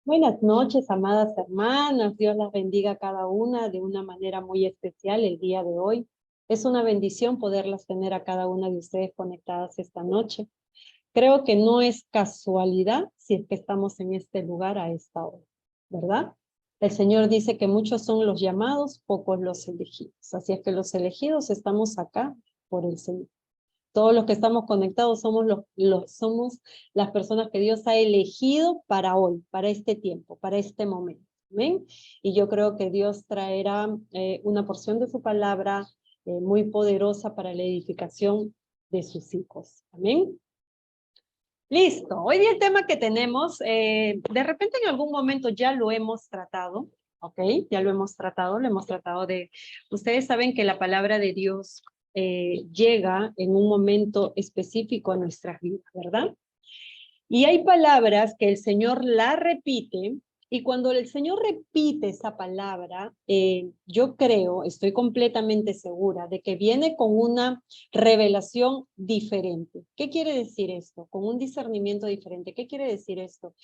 Buenas noches, amadas hermanas. Dios las bendiga a cada una de una manera muy especial el día de hoy. Es una bendición poderlas tener a cada una de ustedes conectadas esta noche. Creo que no es casualidad si es que estamos en este lugar a esta hora, ¿verdad? El Señor dice que muchos son los llamados, pocos los elegidos. Así es que los elegidos estamos acá por el Señor. Todos los que estamos conectados somos las personas que Dios ha elegido para hoy, para este tiempo, para este momento. ¿Amén? Y yo creo que Dios traerá una porción de su palabra muy poderosa para la edificación de sus hijos. Amén. Listo. Hoy día el tema que tenemos, de repente en algún momento ya lo hemos tratado, ¿ok? Ya lo hemos tratado de... Ustedes saben que la palabra de Dios llega en un momento específico a nuestras vidas, ¿verdad? Y hay palabras que el Señor la repite, y cuando el Señor repite esa palabra, yo creo, estoy completamente segura de que viene con una revelación diferente. ¿Qué quiere decir esto? Con un discernimiento diferente. ¿Qué quiere decir esto?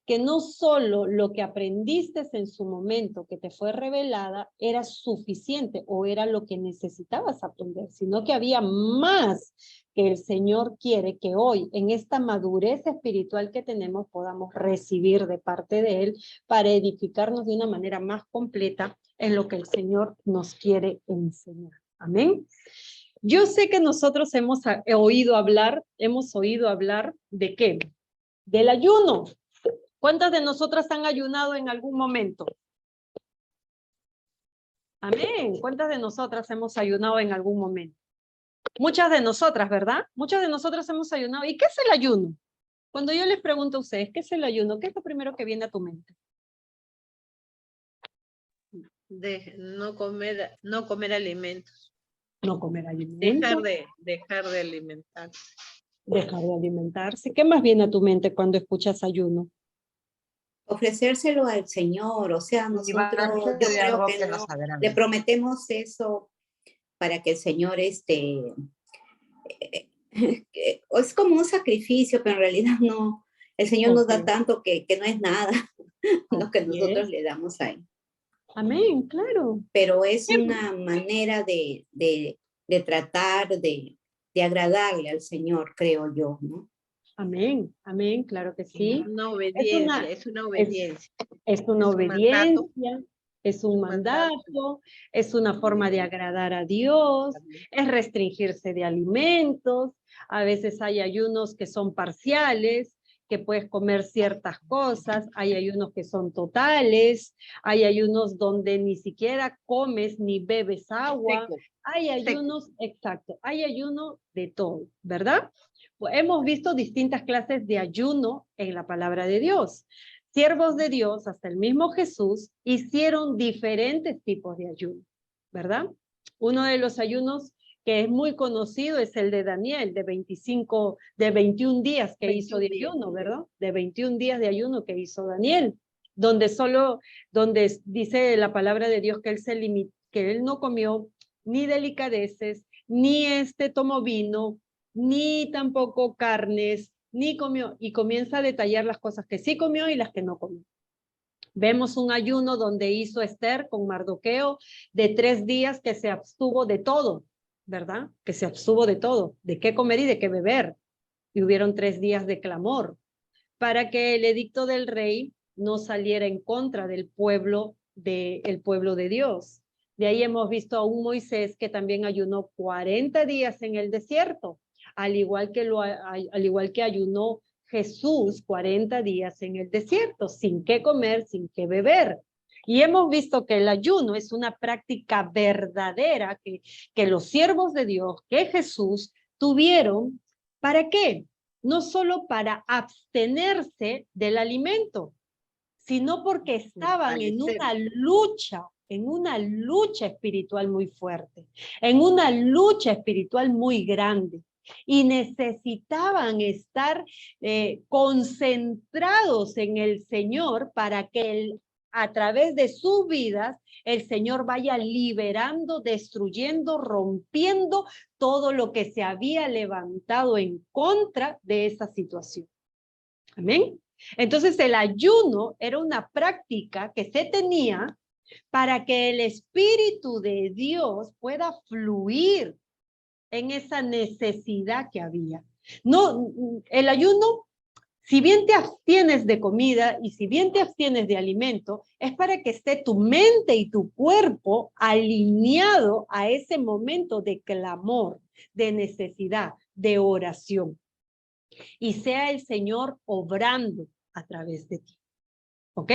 Que no solo lo que aprendiste en su momento, que te fue revelada, era suficiente o era lo que necesitabas aprender, sino que había más que el Señor quiere que hoy, en esta madurez espiritual que tenemos, podamos recibir de parte de Él para edificarnos de una manera más completa en lo que el Señor nos quiere enseñar. Amén. Yo sé que nosotros hemos oído hablar ¿de qué? Del ayuno. ¿Cuántas de nosotras han ayunado en algún momento? Amén. ¿Cuántas de nosotras hemos ayunado en algún momento? Muchas de nosotras, ¿verdad? Muchas de nosotras hemos ayunado. ¿Y qué es el ayuno? Cuando yo les pregunto a ustedes, ¿qué es el ayuno? ¿Qué es lo primero que viene a tu mente? De no comer alimentos. No comer alimentos. Dejar de alimentarse. Dejar de alimentarse. ¿Qué más viene a tu mente cuando escuchas ayuno? Ofrecérselo al Señor, o sea, nosotros, yo creo que no, le prometemos eso para que el Señor, es como un sacrificio, pero en realidad no, el Señor nos da tanto que no es nada lo que nosotros le damos a Él. Amén, claro. Pero es una manera de tratar de agradarle al Señor, creo yo, ¿no? Amén, amén, claro que sí. Una obediencia, es una obediencia. Es una obediencia, es un mandato, es una forma de agradar a Dios, es restringirse de alimentos. A veces hay ayunos que son parciales, que puedes comer ciertas cosas, hay ayunos que son totales, hay ayunos donde ni siquiera comes ni bebes agua, hay ayunos, exacto, hay ayuno de todo, ¿verdad? Pues hemos visto distintas clases de ayuno en la palabra de Dios. Siervos de Dios, hasta el mismo Jesús, hicieron diferentes tipos de ayuno, ¿verdad? Uno de los ayunos que es muy conocido es el de Daniel, de 21 días que hizo de ayuno, ¿verdad? De 21 días de ayuno que hizo Daniel, donde dice la palabra de Dios que que él no comió ni delicadeces, ni tomó vino, ni tampoco carnes, ni comió, y comienza a detallar las cosas que sí comió y las que no comió. Vemos un ayuno donde hizo Esther con Mardoqueo de 3 días que se abstuvo de todo, ¿verdad? Que se abstuvo de todo, de qué comer y de qué beber. Y hubieron 3 días de clamor para que el edicto del rey no saliera en contra del pueblo de Dios. De ahí hemos visto a un Moisés que también ayunó 40 días en el desierto, al igual que ayunó Jesús 40 días en el desierto, sin qué comer, sin qué beber. Y hemos visto que el ayuno es una práctica verdadera que los siervos de Dios, que Jesús, tuvieron. ¿Para qué? No solo para abstenerse del alimento, sino porque estaban en una lucha espiritual muy fuerte, en una lucha espiritual muy grande, y necesitaban estar concentrados en el Señor para que a través de sus vidas el Señor vaya liberando, destruyendo, rompiendo todo lo que se había levantado en contra de esa situación. Amén. Entonces el ayuno era una práctica que se tenía para que el Espíritu de Dios pueda fluir en esa necesidad que había. No, el ayuno, si bien te abstienes de comida y si bien te abstienes de alimento, es para que esté tu mente y tu cuerpo alineado a ese momento de clamor, de necesidad, de oración. Y sea el Señor obrando a través de ti. ¿Ok?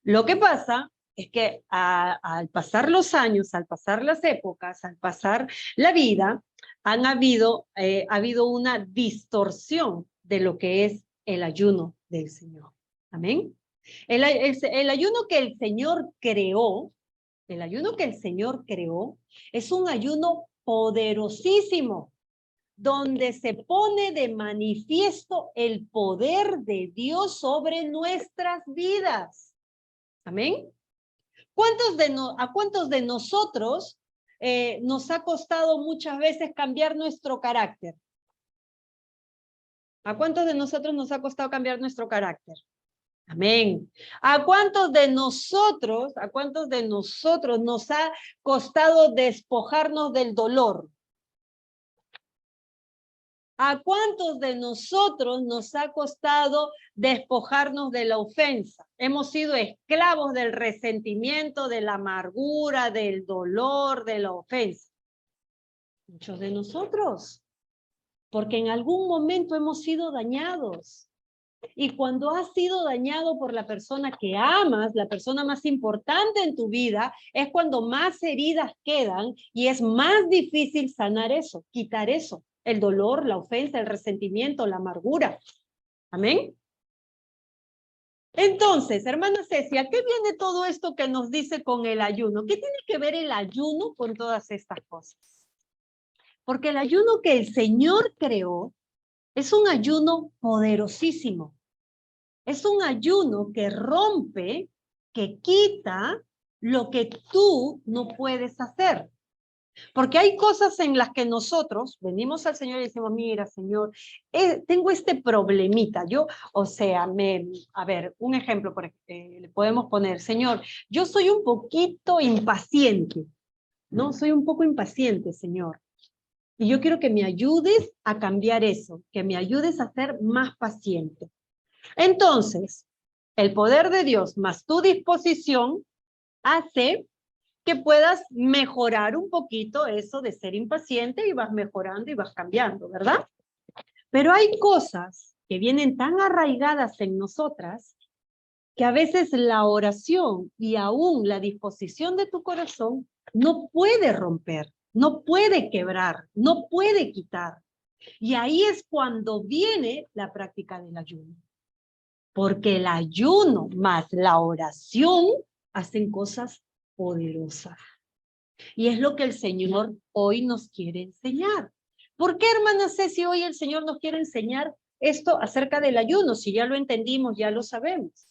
Lo que pasa es que al pasar los años, al pasar las épocas, al pasar la vida, ha habido una distorsión de lo que es el ayuno del Señor. Amén. El ayuno que el Señor creó, es un ayuno poderosísimo, donde se pone de manifiesto el poder de Dios sobre nuestras vidas. Amén. ¿A cuántos de nosotros nos ha costado muchas veces cambiar nuestro carácter? ¿A cuántos de nosotros nos ha costado cambiar nuestro carácter? Amén. ¿A cuántos de nosotros nos ha costado despojarnos del dolor? ¿A cuántos de nosotros nos ha costado despojarnos de la ofensa? Hemos sido esclavos del resentimiento, de la amargura, del dolor, de la ofensa. Muchos de nosotros, porque en algún momento hemos sido dañados. Y cuando has sido dañado por la persona que amas, la persona más importante en tu vida, es cuando más heridas quedan y es más difícil sanar eso, quitar eso. El dolor, la ofensa, el resentimiento, la amargura. Amén. Entonces, hermana Cecia, ¿qué viene todo esto que nos dice con el ayuno? ¿Qué tiene que ver el ayuno con todas estas cosas? Porque el ayuno que el Señor creó es un ayuno poderosísimo. Es un ayuno que rompe, que quita lo que tú no puedes hacer. Porque hay cosas en las que nosotros venimos al Señor y decimos, mira, Señor, tengo este problemita. A ver, un ejemplo le podemos poner, Señor, yo soy un poquito impaciente, ¿no? Soy un poco impaciente, Señor. Y yo quiero que me ayudes a cambiar eso, que me ayudes a ser más paciente. Entonces, el poder de Dios más tu disposición hace que puedas mejorar un poquito eso de ser impaciente y vas mejorando y vas cambiando, ¿verdad? Pero hay cosas que vienen tan arraigadas en nosotras que a veces la oración y aún la disposición de tu corazón no puede romper, no puede quebrar, no puede quitar. Y ahí es cuando viene la práctica del ayuno. Porque el ayuno más la oración hacen cosas poderosas. Y es lo que el Señor hoy nos quiere enseñar. ¿Por qué, hermana Ceci, hoy el Señor nos quiere enseñar esto acerca del ayuno? Si ya lo entendimos, ya lo sabemos.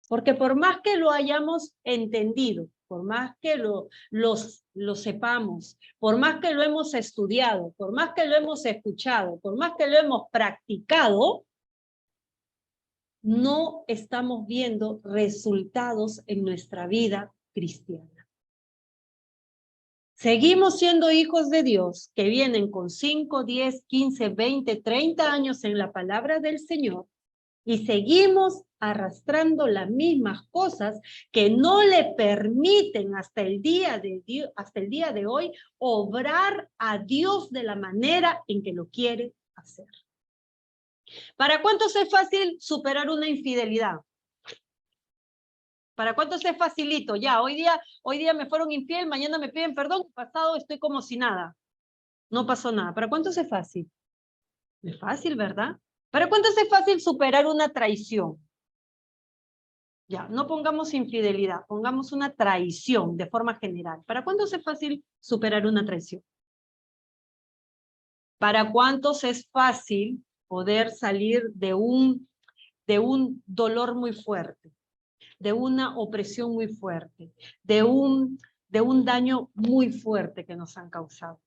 Porque por más que lo hayamos entendido, por más que lo sepamos, por más que lo hemos estudiado, por más que lo hemos escuchado, por más que lo hemos practicado, no estamos viendo resultados en nuestra vida cristiana. Seguimos siendo hijos de Dios que vienen con 5, 10, 15, 20, 30 años en la palabra del Señor y seguimos arrastrando las mismas cosas que no le permiten hasta el día de hoy obrar a Dios de la manera en que lo quiere hacer. ¿Para cuántos es fácil superar una infidelidad? ¿Para cuántos es facilito? Ya, hoy día me fueron infiel, mañana me piden perdón, pasado estoy como si nada. No pasó nada. ¿Para cuántos es fácil? Es fácil, ¿verdad? ¿Para cuántos es fácil superar una traición? Ya, no pongamos infidelidad, pongamos una traición de forma general. ¿Para cuántos es fácil superar una traición? ¿Para cuántos es fácil poder salir de un dolor muy fuerte, de una opresión muy fuerte, de un daño muy fuerte que nos han causado?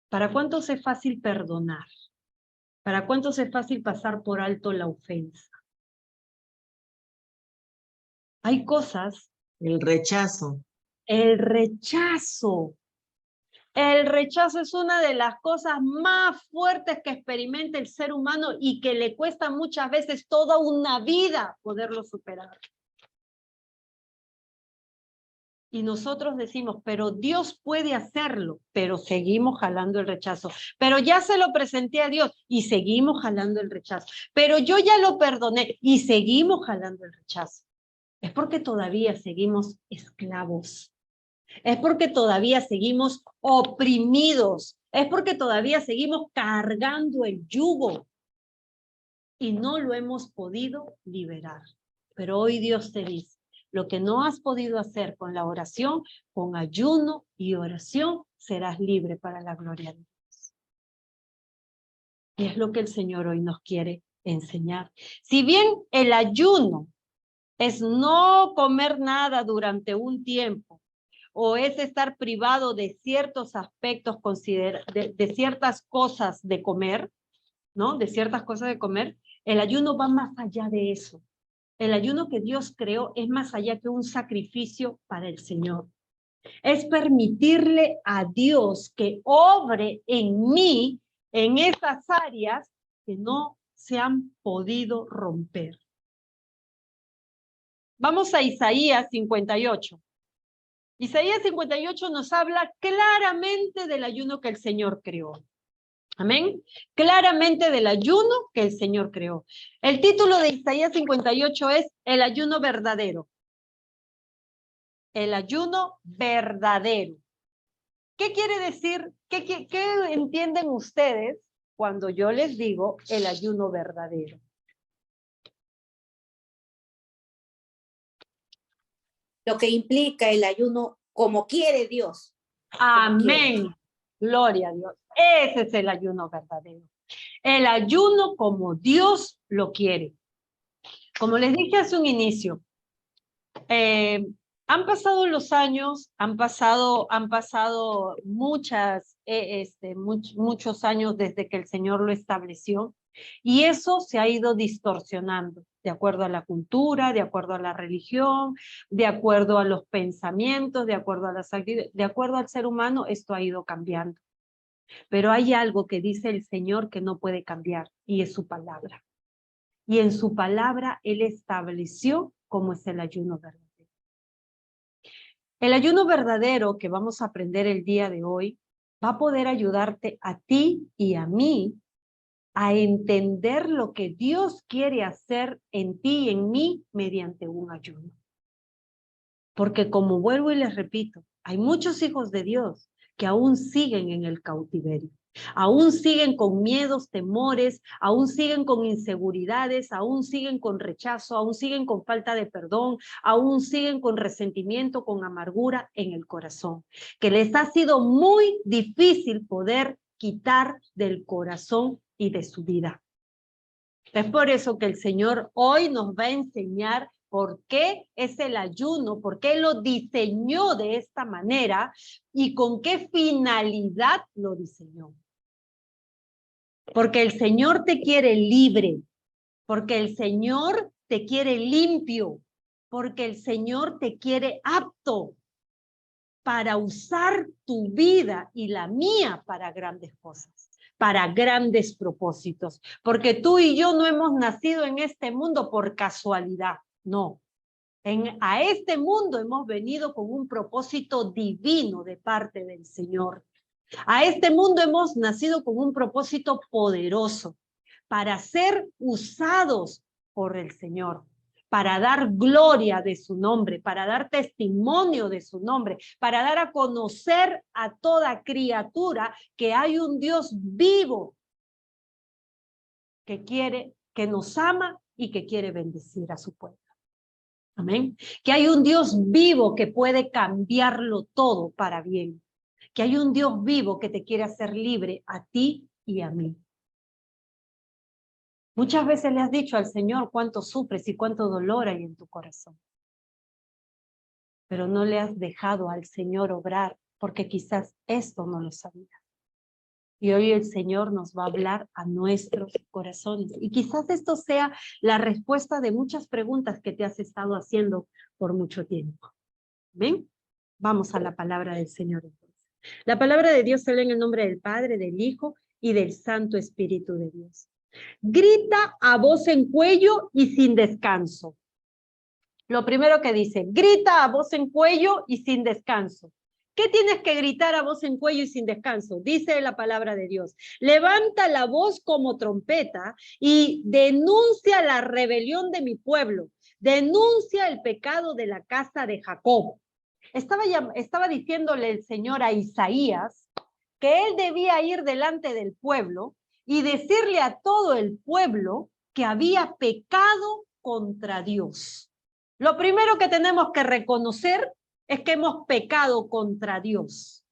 ¿Para cuántos es fácil perdonar? ¿Para cuántos es fácil pasar por alto la ofensa? Hay cosas. El rechazo. El rechazo. El rechazo es una de las cosas más fuertes que experimenta el ser humano y que le cuesta muchas veces toda una vida poderlo superar. Y nosotros decimos, pero Dios puede hacerlo, pero seguimos jalando el rechazo. Pero ya se lo presenté a Dios y seguimos jalando el rechazo. Pero yo ya lo perdoné y seguimos jalando el rechazo. Es porque todavía seguimos esclavos. Es porque todavía seguimos oprimidos. Es porque todavía seguimos cargando el yugo y no lo hemos podido liberar. Pero hoy Dios te dice, lo que no has podido hacer con la oración, con ayuno y oración, serás libre para la gloria de Dios. Y es lo que el Señor hoy nos quiere enseñar. Si bien el ayuno es no comer nada durante un tiempo, o es estar privado de ciertos aspectos, de ciertas cosas de comer, ¿no? De ciertas cosas de comer, el ayuno va más allá de eso. El ayuno que Dios creó es más allá que un sacrificio para el Señor. Es permitirle a Dios que obre en mí, en esas áreas que no se han podido romper. Vamos a Isaías 58. Isaías 58 nos habla claramente del ayuno que el Señor creó. Amén. Claramente del ayuno que el Señor creó. El título de Isaías 58 es El ayuno verdadero. El ayuno verdadero. ¿Qué quiere decir? ¿Qué entienden ustedes cuando yo les digo el ayuno verdadero? Lo que implica el ayuno como quiere Dios. Amén. Gloria a Dios. Ese es el ayuno verdadero. El ayuno como Dios lo quiere. Como les dije hace un inicio, han pasado los años, han pasado muchos años desde que el Señor lo estableció, y eso se ha ido distorsionando, de acuerdo a la cultura, de acuerdo a la religión, de acuerdo a los pensamientos, de acuerdo a las actividades, de acuerdo al ser humano, esto ha ido cambiando. Pero hay algo que dice el Señor que no puede cambiar, y es su palabra. Y en su palabra Él estableció cómo es el ayuno verdadero. El ayuno verdadero que vamos a aprender el día de hoy va a poder ayudarte a ti y a mí a entender lo que Dios quiere hacer en ti y en mí mediante un ayuno. Porque como vuelvo y les repito, hay muchos hijos de Dios que aún siguen en el cautiverio. Aún siguen con miedos, temores, aún siguen con inseguridades, aún siguen con rechazo, aún siguen con falta de perdón, aún siguen con resentimiento, con amargura en el corazón, que les ha sido muy difícil poder quitar del corazón y de su vida. Es por eso que el Señor hoy nos va a enseñar por qué es el ayuno, por qué lo diseñó de esta manera y con qué finalidad lo diseñó. Porque el Señor te quiere libre, porque el Señor te quiere limpio, porque el Señor te quiere apto para usar tu vida y la mía para grandes cosas, para grandes propósitos. Porque tú y yo no hemos nacido en este mundo por casualidad, no. A este mundo hemos venido con un propósito divino de parte del Señor. A este mundo hemos nacido con un propósito poderoso para ser usados por el Señor, para dar gloria de su nombre, para dar testimonio de su nombre, para dar a conocer a toda criatura que hay un Dios vivo que nos ama y que quiere bendecir a su pueblo. Amén. Que hay un Dios vivo que puede cambiarlo todo para bien. Que hay un Dios vivo que te quiere hacer libre a ti y a mí. Muchas veces le has dicho al Señor cuánto sufres y cuánto dolor hay en tu corazón. Pero no le has dejado al Señor obrar porque quizás esto no lo sabías. Y hoy el Señor nos va a hablar a nuestros corazones. Y quizás esto sea la respuesta de muchas preguntas que te has estado haciendo por mucho tiempo. ¿Ven? Vamos a la palabra del Señor entonces. La palabra de Dios se lee en el nombre del Padre, del Hijo y del Santo Espíritu de Dios. Grita a voz en cuello y sin descanso. Lo primero que dice, grita a voz en cuello y sin descanso. ¿Qué tienes que gritar a voz en cuello y sin descanso? Dice la palabra de Dios. Levanta la voz como trompeta y denuncia la rebelión de mi pueblo. Denuncia el pecado de la casa de Jacob. Estaba diciéndole el Señor a Isaías que él debía ir delante del pueblo y decirle a todo el pueblo que había pecado contra Dios. Lo primero que tenemos que reconocer es que hemos pecado contra Dios,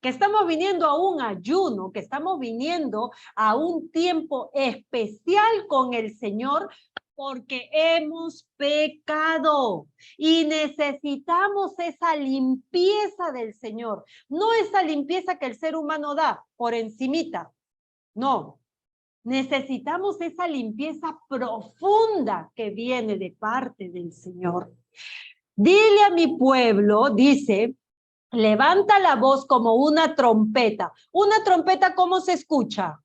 que estamos viniendo a un ayuno, que estamos viniendo a un tiempo especial con el Señor porque hemos pecado y necesitamos esa limpieza del Señor, no esa limpieza que el ser humano da por encimita, no. Necesitamos esa limpieza profunda que viene de parte del Señor. Dile a mi pueblo, dice, levanta la voz como una trompeta. ¿Una trompeta cómo se escucha?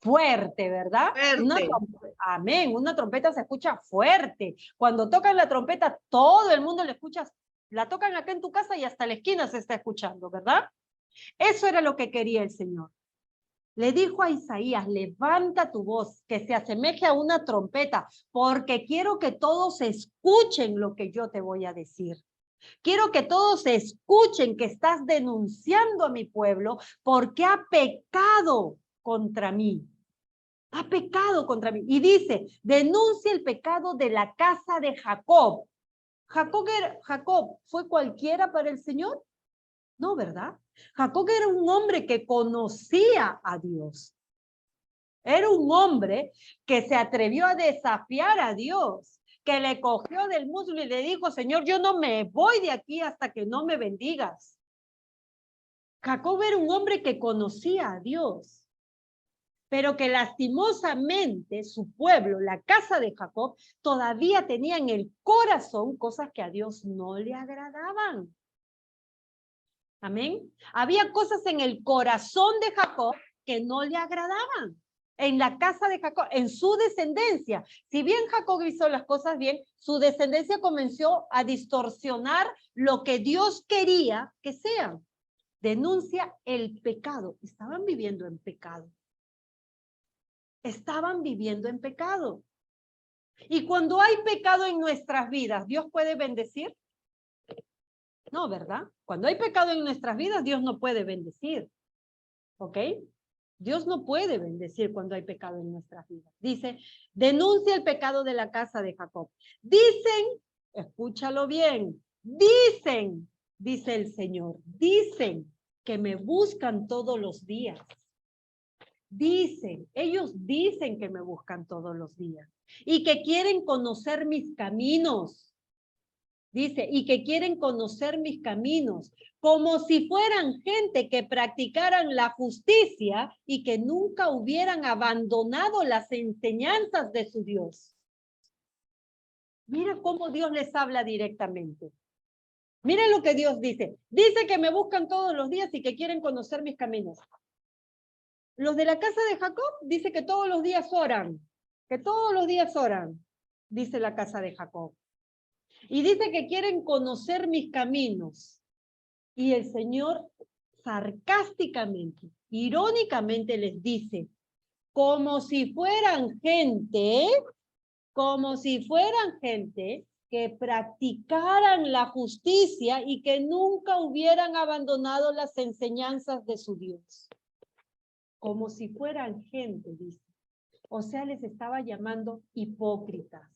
Fuerte, ¿verdad? Fuerte. Amén, una trompeta se escucha fuerte. Cuando tocan la trompeta, todo el mundo la escucha. La tocan acá en tu casa y hasta la esquina se está escuchando, ¿verdad? Eso era lo que quería el Señor. Le dijo a Isaías, levanta tu voz, que se asemeje a una trompeta, porque quiero que todos escuchen lo que yo te voy a decir. Quiero que todos escuchen que estás denunciando a mi pueblo porque ha pecado contra mí. Ha pecado contra mí. Y dice, denuncia el pecado de la casa de Jacob. ¿Jacob fue cualquiera para el Señor? No, ¿verdad? Jacob era un hombre que conocía a Dios. Era un hombre que se atrevió a desafiar a Dios, que le cogió del muslo y le dijo, Señor, yo no me voy de aquí hasta que no me bendigas. Jacob era un hombre que conocía a Dios, pero que lastimosamente su pueblo, la casa de Jacob, todavía tenía en el corazón cosas que a Dios no le agradaban. Amén. Había cosas en el corazón de Jacob que no le agradaban. En la casa de Jacob, en su descendencia. Si bien Jacob hizo las cosas bien, su descendencia comenzó a distorsionar lo que Dios quería que sean. Denuncia el pecado. Estaban viviendo en pecado. Estaban viviendo en pecado. Y cuando hay pecado en nuestras vidas, ¿Dios puede bendecir? No, ¿verdad? Cuando hay pecado en nuestras vidas, Dios no puede bendecir. ¿Ok? Dios no puede bendecir cuando hay pecado en nuestras vidas. Dice, denuncia el pecado de la casa de Jacob. Dicen, escúchalo bien, dicen, dice el Señor, dicen que me buscan todos los días. Dicen, ellos dicen que me buscan todos los días y que quieren conocer mis caminos. Dice, y que quieren conocer mis caminos, como si fueran gente que practicaran la justicia y que nunca hubieran abandonado las enseñanzas de su Dios. Mira cómo Dios les habla directamente. Miren lo que Dios dice. Dice que me buscan todos los días y que quieren conocer mis caminos. Los de la casa de Jacob dice que todos los días oran. Que todos los días oran, dice la casa de Jacob. Y dice que quieren conocer mis caminos. Y el Señor sarcásticamente, irónicamente les dice, como si fueran gente que practicaran la justicia y que nunca hubieran abandonado las enseñanzas de su Dios. Como si fueran gente, dice. O sea, les estaba llamando hipócritas.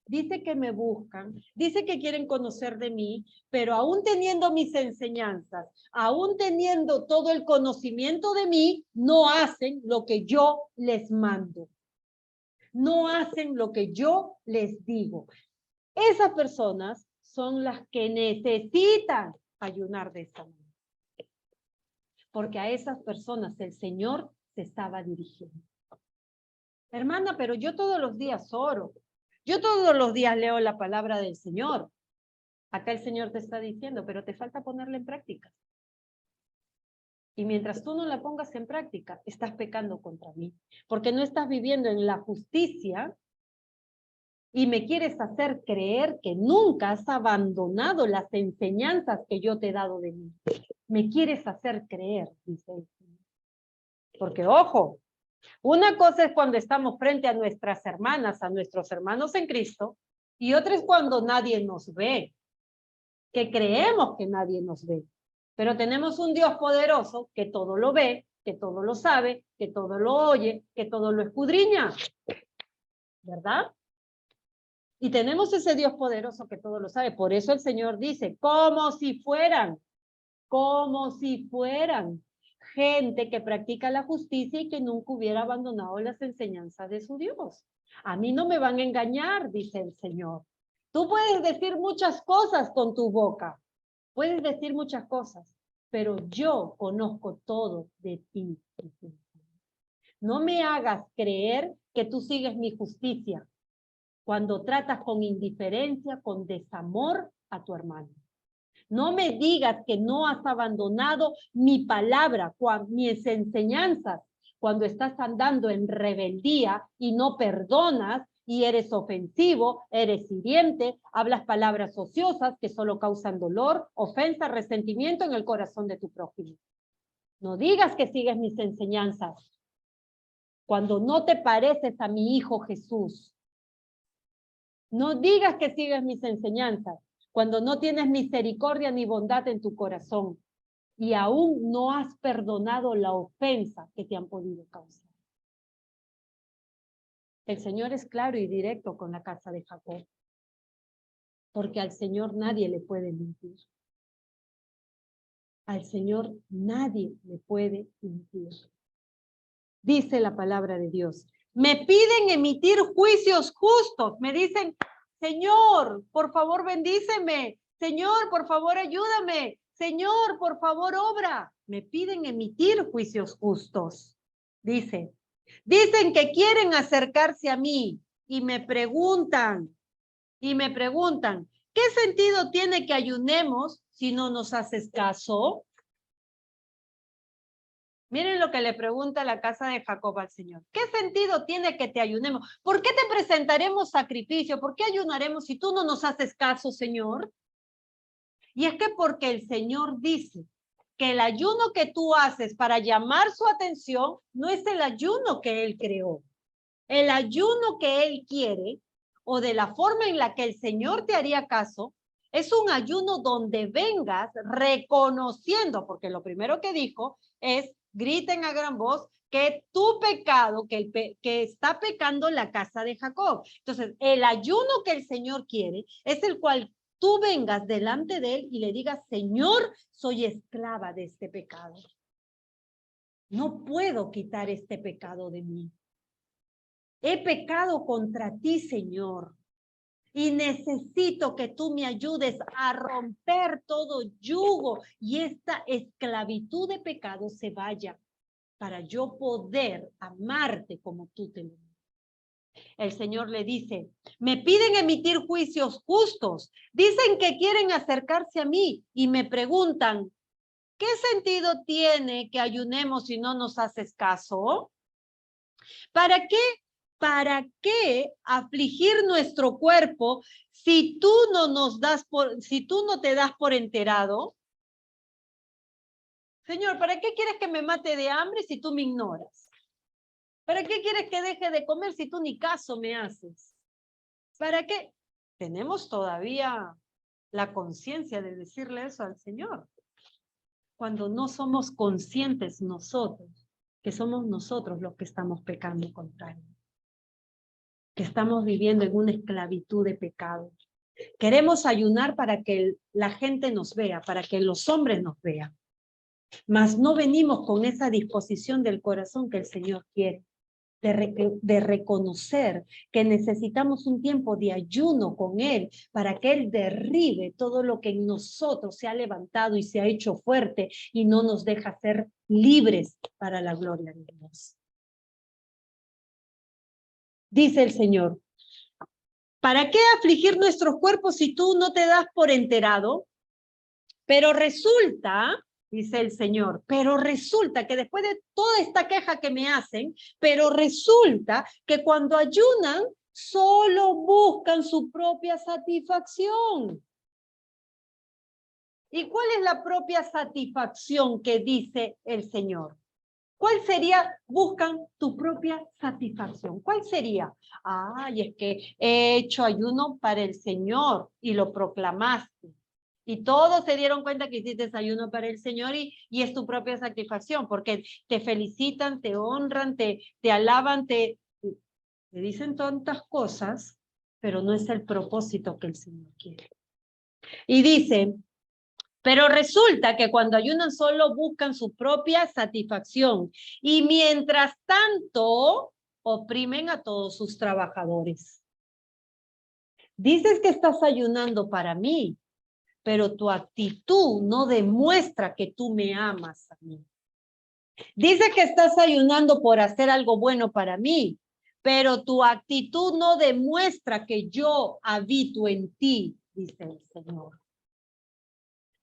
Dice que me buscan, dice que quieren conocer de mí, pero aún teniendo mis enseñanzas, aún teniendo todo el conocimiento de mí, no hacen lo que yo les mando. No hacen lo que yo les digo. Esas personas son las que necesitan ayunar de esta manera. porque a esas personas el Señor se estaba dirigiendo. Hermana, pero yo todos los días oro. Yo todos los días leo la palabra del Señor. Acá el Señor te está diciendo, pero te falta ponerla en práctica. Y mientras tú no la pongas en práctica, estás pecando contra mí. Porque no estás viviendo en la justicia y me quieres hacer creer que nunca has abandonado las enseñanzas que yo te he dado de mí. Me quieres hacer creer, dice el Señor. Porque, ojo, una cosa es cuando estamos frente a nuestras hermanas, a nuestros hermanos en Cristo, y otra es cuando nadie nos ve, que creemos que nadie nos ve. Pero tenemos un Dios poderoso que todo lo ve, que todo lo sabe, que todo lo oye, que todo lo escudriña. ¿Verdad? Y tenemos ese Dios poderoso que todo lo sabe. Por eso el Señor dice, como si fueran gente que practica la justicia y que nunca hubiera abandonado las enseñanzas de su Dios. A mí no me van a engañar, dice el Señor. Tú puedes decir muchas cosas con tu boca, puedes decir muchas cosas, pero yo conozco todo de ti. No me hagas creer que tú sigues mi justicia cuando tratas con indiferencia, con desamor a tu hermano. No me digas que no has abandonado mi palabra, mis enseñanzas, cuando estás andando en rebeldía y no perdonas y eres ofensivo, eres hiriente, hablas palabras ociosas que solo causan dolor, ofensa, resentimiento en el corazón de tu prójimo. No digas que sigues mis enseñanzas cuando no te pareces a mi Hijo Jesús. No digas que sigues mis enseñanzas cuando no tienes misericordia ni bondad en tu corazón y aún no has perdonado la ofensa que te han podido causar. El Señor es claro y directo con la casa de Jacob, porque al Señor nadie le puede mentir. Al Señor nadie le puede mentir. Dice la palabra de Dios. Me piden emitir juicios justos. Me dicen, Señor, por favor bendíceme. Señor, por favor ayúdame. Señor, por favor obra. Me piden emitir juicios justos. Dicen que quieren acercarse a mí y me preguntan, ¿qué sentido tiene que ayunemos si no nos haces caso? Miren lo que le pregunta la casa de Jacob al Señor. ¿Qué sentido tiene que te ayunemos? ¿Por qué te presentaremos sacrificio? ¿Por qué ayunaremos si tú no nos haces caso, Señor? Y es que porque el Señor dice que el ayuno que tú haces para llamar su atención no es el ayuno que Él creó. El ayuno que Él quiere, o de la forma en la que el Señor te haría caso, es un ayuno donde vengas reconociendo, porque lo primero que dijo es, griten a gran voz que tu pecado, que está pecando la casa de Jacob. Entonces, el ayuno que el Señor quiere es el cual tú vengas delante de Él y le digas, Señor, soy esclava de este pecado. No puedo quitar este pecado de mí. He pecado contra ti, Señor. Y necesito que tú me ayudes a romper todo yugo y esta esclavitud de pecado se vaya para yo poder amarte como tú te lo dices. El Señor le dice, me piden emitir juicios justos, dicen que quieren acercarse a mí y me preguntan, ¿qué sentido tiene que ayunemos si no nos haces caso? ¿Para qué afligir nuestro cuerpo si tú no te das por enterado? Señor, ¿para qué quieres que me mate de hambre si tú me ignoras? ¿Para qué quieres que deje de comer si tú ni caso me haces? ¿Para qué? Tenemos todavía la conciencia de decirle eso al Señor. Cuando no somos conscientes nosotros, que somos nosotros los que estamos pecando contra Él. Que estamos viviendo en una esclavitud de pecado. Queremos ayunar para que la gente nos vea, para que los hombres nos vean. Mas no venimos con esa disposición del corazón que el Señor quiere. de reconocer que necesitamos un tiempo de ayuno con Él para que Él derribe todo lo que en nosotros se ha levantado y se ha hecho fuerte y no nos deja ser libres para la gloria de Dios. Dice el Señor, ¿para qué afligir nuestros cuerpos si tú no te das por enterado? Pero resulta, dice el Señor, pero resulta que después de toda esta queja que me hacen, pero resulta que cuando ayunan, solo buscan su propia satisfacción. ¿Y cuál es la propia satisfacción que dice el Señor? ¿Cuál sería? Buscan tu propia satisfacción. ¿Cuál sería? Ay, es que he hecho ayuno para el Señor y lo proclamaste. Y todos se dieron cuenta que hiciste ayuno para el Señor y es tu propia satisfacción, porque te felicitan, te honran, te alaban, te dicen tantas cosas, pero no es el propósito que el Señor quiere. Y dice, pero resulta que cuando ayunan solo buscan su propia satisfacción y mientras tanto oprimen a todos sus trabajadores. Dices que estás ayunando para mí, pero tu actitud no demuestra que tú me amas a mí. Dice que estás ayunando por hacer algo bueno para mí, pero tu actitud no demuestra que yo habito en ti, dice el Señor.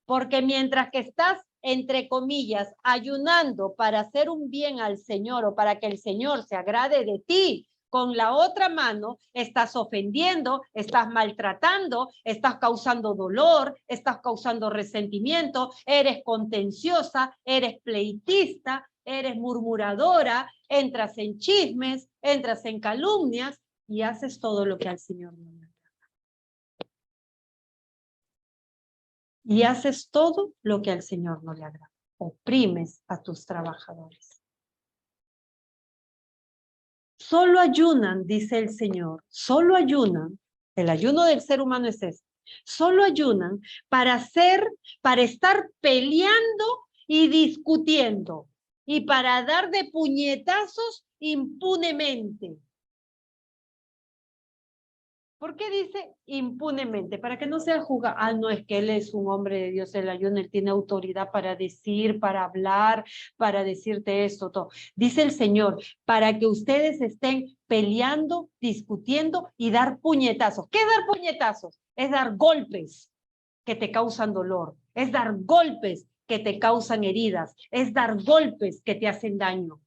Porque mientras que estás, entre comillas, ayunando para hacer un bien al Señor o para que el Señor se agrade de ti, con la otra mano estás ofendiendo, estás maltratando, estás causando dolor, estás causando resentimiento, eres contenciosa, eres pleitista, eres murmuradora, entras en chismes, entras en calumnias y haces todo lo que al Señor no le agrada. Y haces todo lo que al Señor no le agrada. Oprimes a tus trabajadores. Solo ayunan, dice el Señor, solo ayunan, el ayuno del ser humano es este, solo ayunan para estar peleando y discutiendo y para dar de puñetazos impunemente. ¿Por qué dice impunemente? Para que no sea juzgado. Ah, no, es que él es un hombre de Dios, el ayuno, él tiene autoridad para decir, para hablar, para decirte esto, todo. Dice el Señor, para que ustedes estén peleando, discutiendo y dar puñetazos. ¿Qué es dar puñetazos? Es dar golpes que te causan dolor. Es dar golpes que te causan heridas. Es dar golpes que te hacen daño.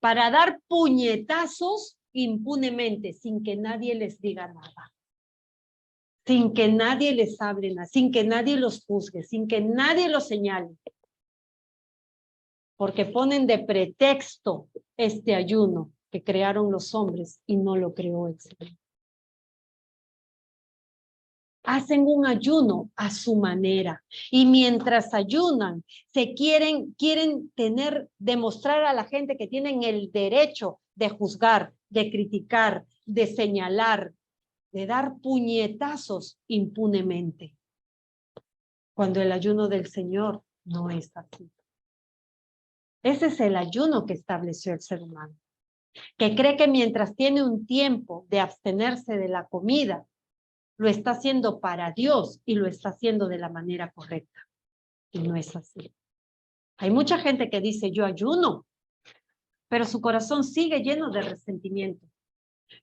Para dar puñetazos impunemente, sin que nadie les diga nada, sin que nadie les hable nada, sin que nadie los juzgue, sin que nadie los señale, porque ponen de pretexto este ayuno que crearon los hombres y no lo creó el Señor. Hacen un ayuno a su manera y mientras ayunan quieren demostrar a la gente que tienen el derecho de juzgar, de criticar, de señalar, de dar puñetazos impunemente. Cuando el ayuno del Señor no es así. Ese es el ayuno que estableció el ser humano, que cree que mientras tiene un tiempo de abstenerse de la comida, lo está haciendo para Dios y lo está haciendo de la manera correcta. Y no es así. Hay mucha gente que dice, yo ayuno, pero su corazón sigue lleno de resentimiento.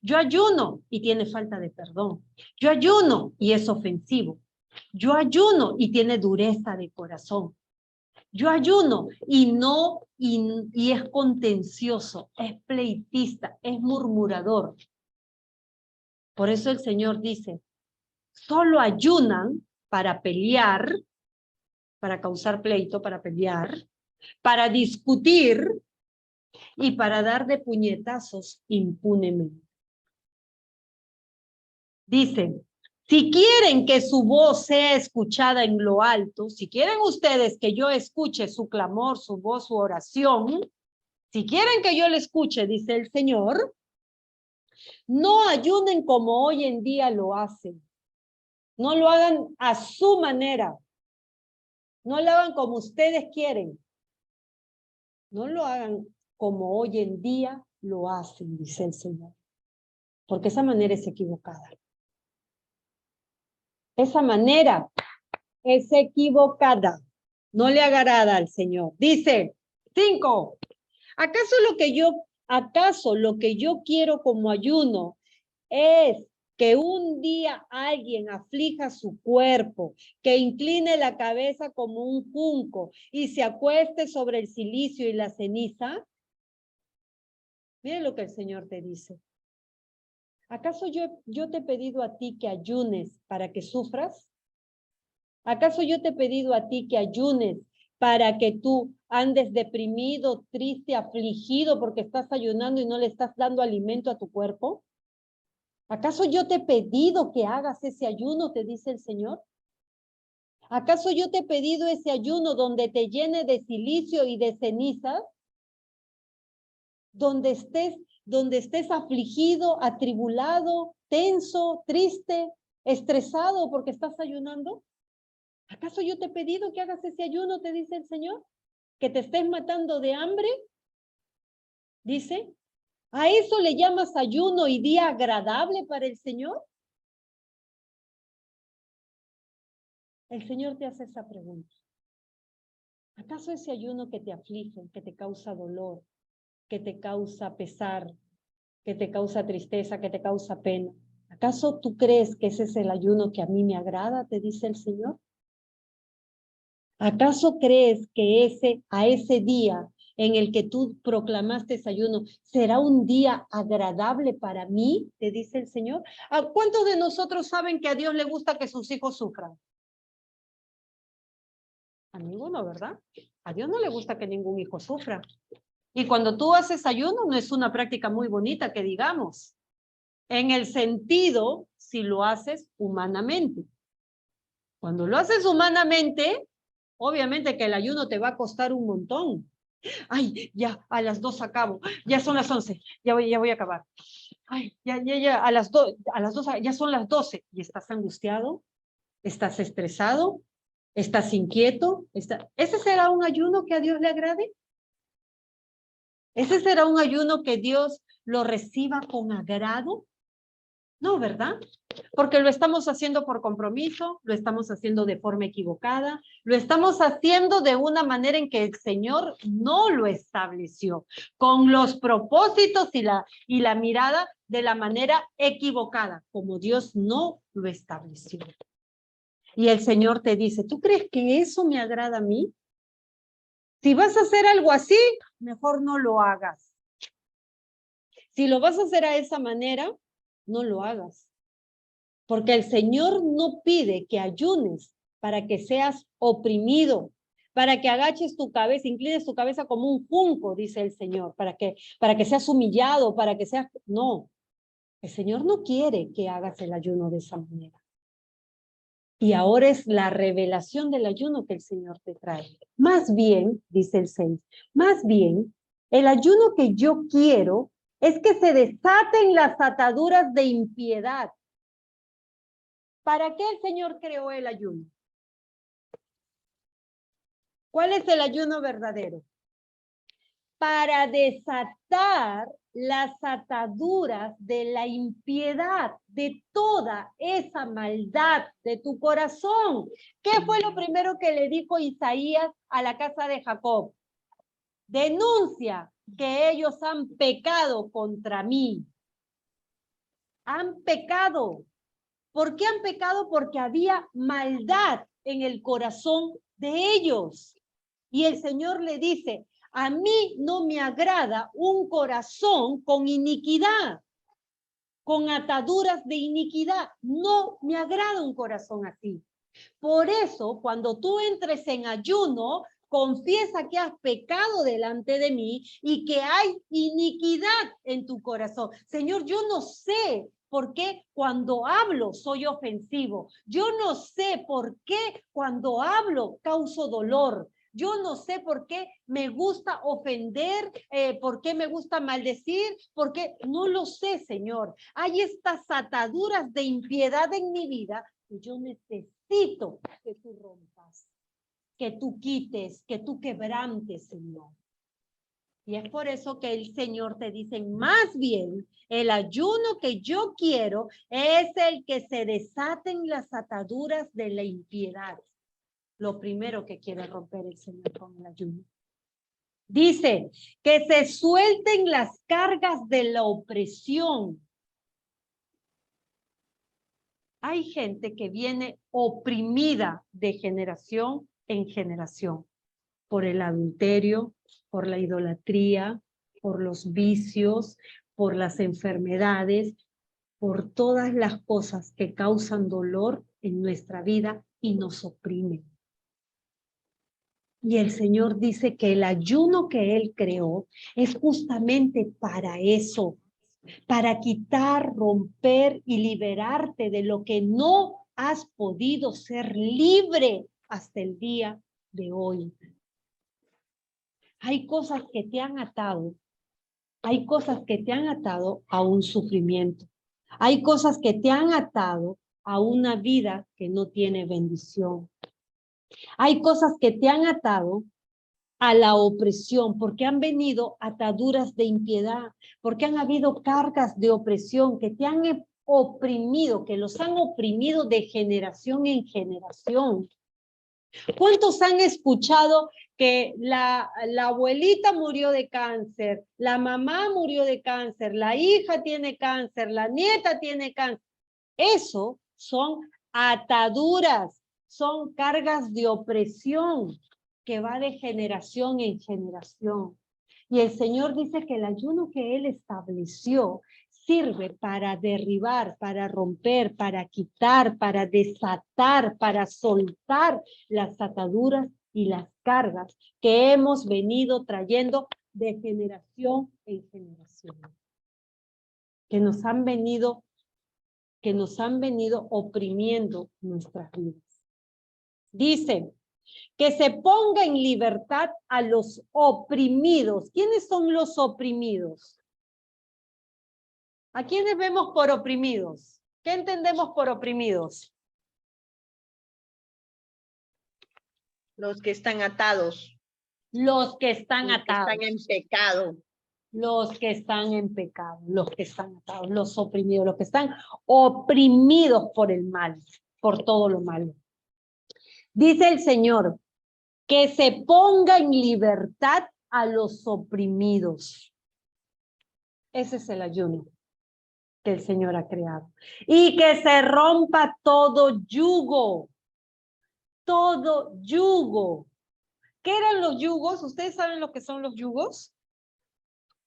Yo ayuno y tiene falta de perdón. Yo ayuno y es ofensivo. Yo ayuno y tiene dureza de corazón. Yo ayuno y es contencioso, es pleitista, es murmurador. Por eso el Señor dice, solo ayunan para pelear, para causar pleito, para pelear, para discutir y para dar de puñetazos impunemente. Dicen, si quieren que su voz sea escuchada en lo alto, si quieren ustedes que yo escuche su clamor, su voz, su oración, si quieren que yo le escuche, dice el Señor, no ayunen como hoy en día lo hacen. No lo hagan a su manera. No lo hagan como ustedes quieren. No lo hagan como hoy en día lo hacen, dice el Señor. Porque esa manera es equivocada. Esa manera es equivocada. No le agrada al Señor. Dice, 5. ¿Acaso lo que yo quiero como ayuno es que un día alguien aflija su cuerpo, que incline la cabeza como un junco y se acueste sobre el cilicio y la ceniza? Mire lo que el Señor te dice. ¿Acaso yo te he pedido a ti que ayunes para que sufras? ¿Acaso yo te he pedido a ti que ayunes para que tú andes deprimido, triste, afligido porque estás ayunando y no le estás dando alimento a tu cuerpo? ¿Acaso yo te he pedido que hagas ese ayuno, te dice el Señor? ¿Acaso yo te he pedido ese ayuno donde te llene de silicio y de cenizas? Donde estés afligido, atribulado, tenso, triste, estresado porque estás ayunando. ¿Acaso yo te he pedido que hagas ese ayuno, te dice el Señor? ¿Que te estés matando de hambre? Dice, ¿a eso le llamas ayuno y día agradable para el Señor? El Señor te hace esa pregunta. ¿Acaso ese ayuno que te aflige, que te causa dolor, que te causa pesar, que te causa tristeza, que te causa pena? ¿Acaso tú crees que ese es el ayuno que a mí me agrada, te dice el Señor? ¿Acaso crees que a ese día en el que tú proclamaste ese ayuno será un día agradable para mí, te dice el Señor? ¿A cuántos de nosotros saben que a Dios le gusta que sus hijos sufran? A ninguno, ¿verdad? A Dios no le gusta que ningún hijo sufra. Y cuando tú haces ayuno, no es una práctica muy bonita que digamos, en el sentido si lo haces humanamente. Cuando lo haces humanamente, obviamente que el ayuno te va a costar un montón. Ay, ya, a las 2 acabo, ya son las 11, ya voy a acabar. Ay, ya, a las 2, ya son las 12, y estás angustiado, estás estresado, estás inquieto. ¿Ese será un ayuno que a Dios le agrade? ¿Ese será un ayuno que Dios lo reciba con agrado? No, ¿verdad? Porque lo estamos haciendo por compromiso, lo estamos haciendo de forma equivocada, lo estamos haciendo de una manera en que el Señor no lo estableció, con los propósitos y la mirada de la manera equivocada, como Dios no lo estableció. Y el Señor te dice, ¿tú crees que eso me agrada a mí? Si vas a hacer algo así, mejor no lo hagas. Si lo vas a hacer a esa manera, no lo hagas. Porque el Señor no pide que ayunes para que seas oprimido, para que agaches tu cabeza, inclines tu cabeza como un junco, dice el Señor, para que seas humillado, para que seas... No, el Señor no quiere que hagas el ayuno de esa manera. Y ahora es la revelación del ayuno que el Señor te trae. Más bien, dice el 6, más bien, el ayuno que yo quiero es que se desaten las ataduras de impiedad. ¿Para qué el Señor creó el ayuno? ¿Cuál es el ayuno verdadero? Para desatar las ataduras de la impiedad, de toda esa maldad de tu corazón. ¿Qué fue lo primero que le dijo Isaías a la casa de Jacob? Denuncia que ellos han pecado contra mí. Han pecado. ¿Por qué han pecado? Porque había maldad en el corazón de ellos. Y el Señor le dice, a mí no me agrada un corazón con iniquidad, con ataduras de iniquidad. No me agrada un corazón así. Por eso, cuando tú entres en ayuno, confiesa que has pecado delante de mí y que hay iniquidad en tu corazón. Señor, yo no sé por qué cuando hablo soy ofensivo. Yo no sé por qué cuando hablo causo dolor. Yo no sé por qué me gusta ofender, por qué me gusta maldecir, por qué no lo sé, Señor. Hay estas ataduras de impiedad en mi vida que yo necesito que tú rompas, que tú quites, que tú quebrantes, Señor. Y es por eso que el Señor te dice, más bien, el ayuno que yo quiero es el que se desaten las ataduras de la impiedad. Lo primero que quiere romper el Señor con el ayuno. Dice, que se suelten las cargas de la opresión. Hay gente que viene oprimida de generación en generación por el adulterio, por la idolatría, por los vicios, por las enfermedades, por todas las cosas que causan dolor en nuestra vida y nos oprimen. Y el Señor dice que el ayuno que Él creó es justamente para eso, para quitar, romper y liberarte de lo que no has podido ser libre hasta el día de hoy. Hay cosas que te han atado, hay cosas que te han atado a un sufrimiento, hay cosas que te han atado a una vida que no tiene bendición. Hay cosas que te han atado a la opresión, porque han venido ataduras de impiedad, porque han habido cargas de opresión que te han oprimido, que los han oprimido de generación en generación. ¿Cuántos han escuchado que la abuelita murió de cáncer, la mamá murió de cáncer, la hija tiene cáncer, la nieta tiene cáncer? Eso son ataduras, son cargas de opresión que va de generación en generación. Y el Señor dice que el ayuno que Él estableció sirve para derribar, para romper, para quitar, para desatar, para soltar las ataduras y las cargas que hemos venido trayendo de generación en generación. Que nos han venido oprimiendo nuestras vidas. Dice, que se ponga en libertad a los oprimidos. ¿Quiénes son los oprimidos? ¿A quiénes vemos por oprimidos? ¿Qué entendemos por oprimidos? Los que están atados. Los que están atados. Los que están en pecado. Los que están en pecado, los que están atados, los oprimidos, los que están oprimidos por el mal, por todo lo malo. Dice el Señor, que se ponga en libertad a los oprimidos. Ese es el ayuno que el Señor ha creado. Y que se rompa todo yugo. Todo yugo. ¿Qué eran los yugos? ¿Ustedes saben lo que son los yugos?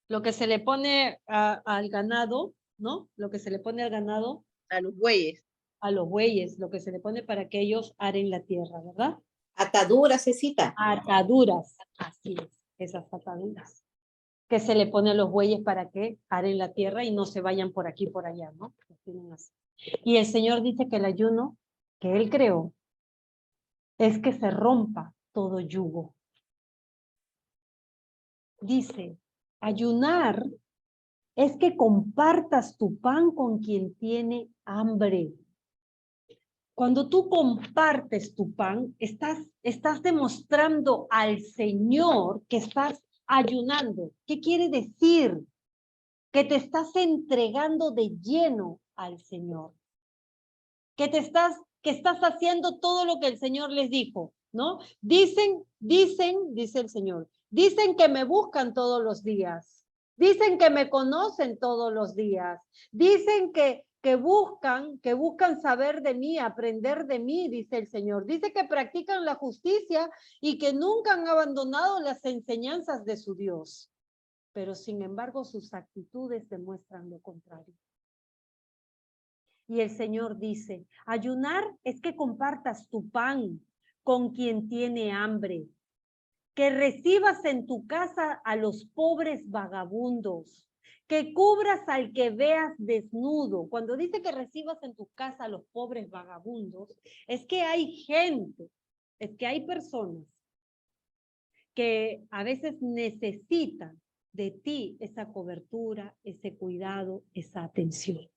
Lo que se le pone al ganado, ¿no? Lo que se le pone al ganado. A los bueyes. A los bueyes, lo que se le pone para que ellos aren la tierra, ¿verdad? Ataduras, Cecita. Ataduras, así es, esas ataduras. Que se le pone a los bueyes para que aren la tierra y no se vayan por aquí y por allá, ¿no? Y el Señor dice que el ayuno que Él creó es que se rompa todo yugo. Dice, ayunar es que compartas tu pan con quien tiene hambre. Cuando tú compartes tu pan, estás demostrando al Señor que estás ayunando. ¿Qué quiere decir? Que te estás entregando de lleno al Señor. Que estás haciendo todo lo que el Señor les dijo, ¿no? Dicen, dice el Señor, dicen que me buscan todos los días. Dicen que me conocen todos los días. Dicen que buscan saber de mí, aprender de mí, dice el Señor. Dice que practican la justicia y que nunca han abandonado las enseñanzas de su Dios. Pero sin embargo sus actitudes demuestran lo contrario. Y el Señor dice, ayunar es que compartas tu pan con quien tiene hambre, que recibas en tu casa a los pobres vagabundos, que cubras al que veas desnudo. Cuando dice que recibas en tu casa a los pobres vagabundos, es que hay gente, es que hay personas que a veces necesitan de ti esa cobertura, ese cuidado, esa atención.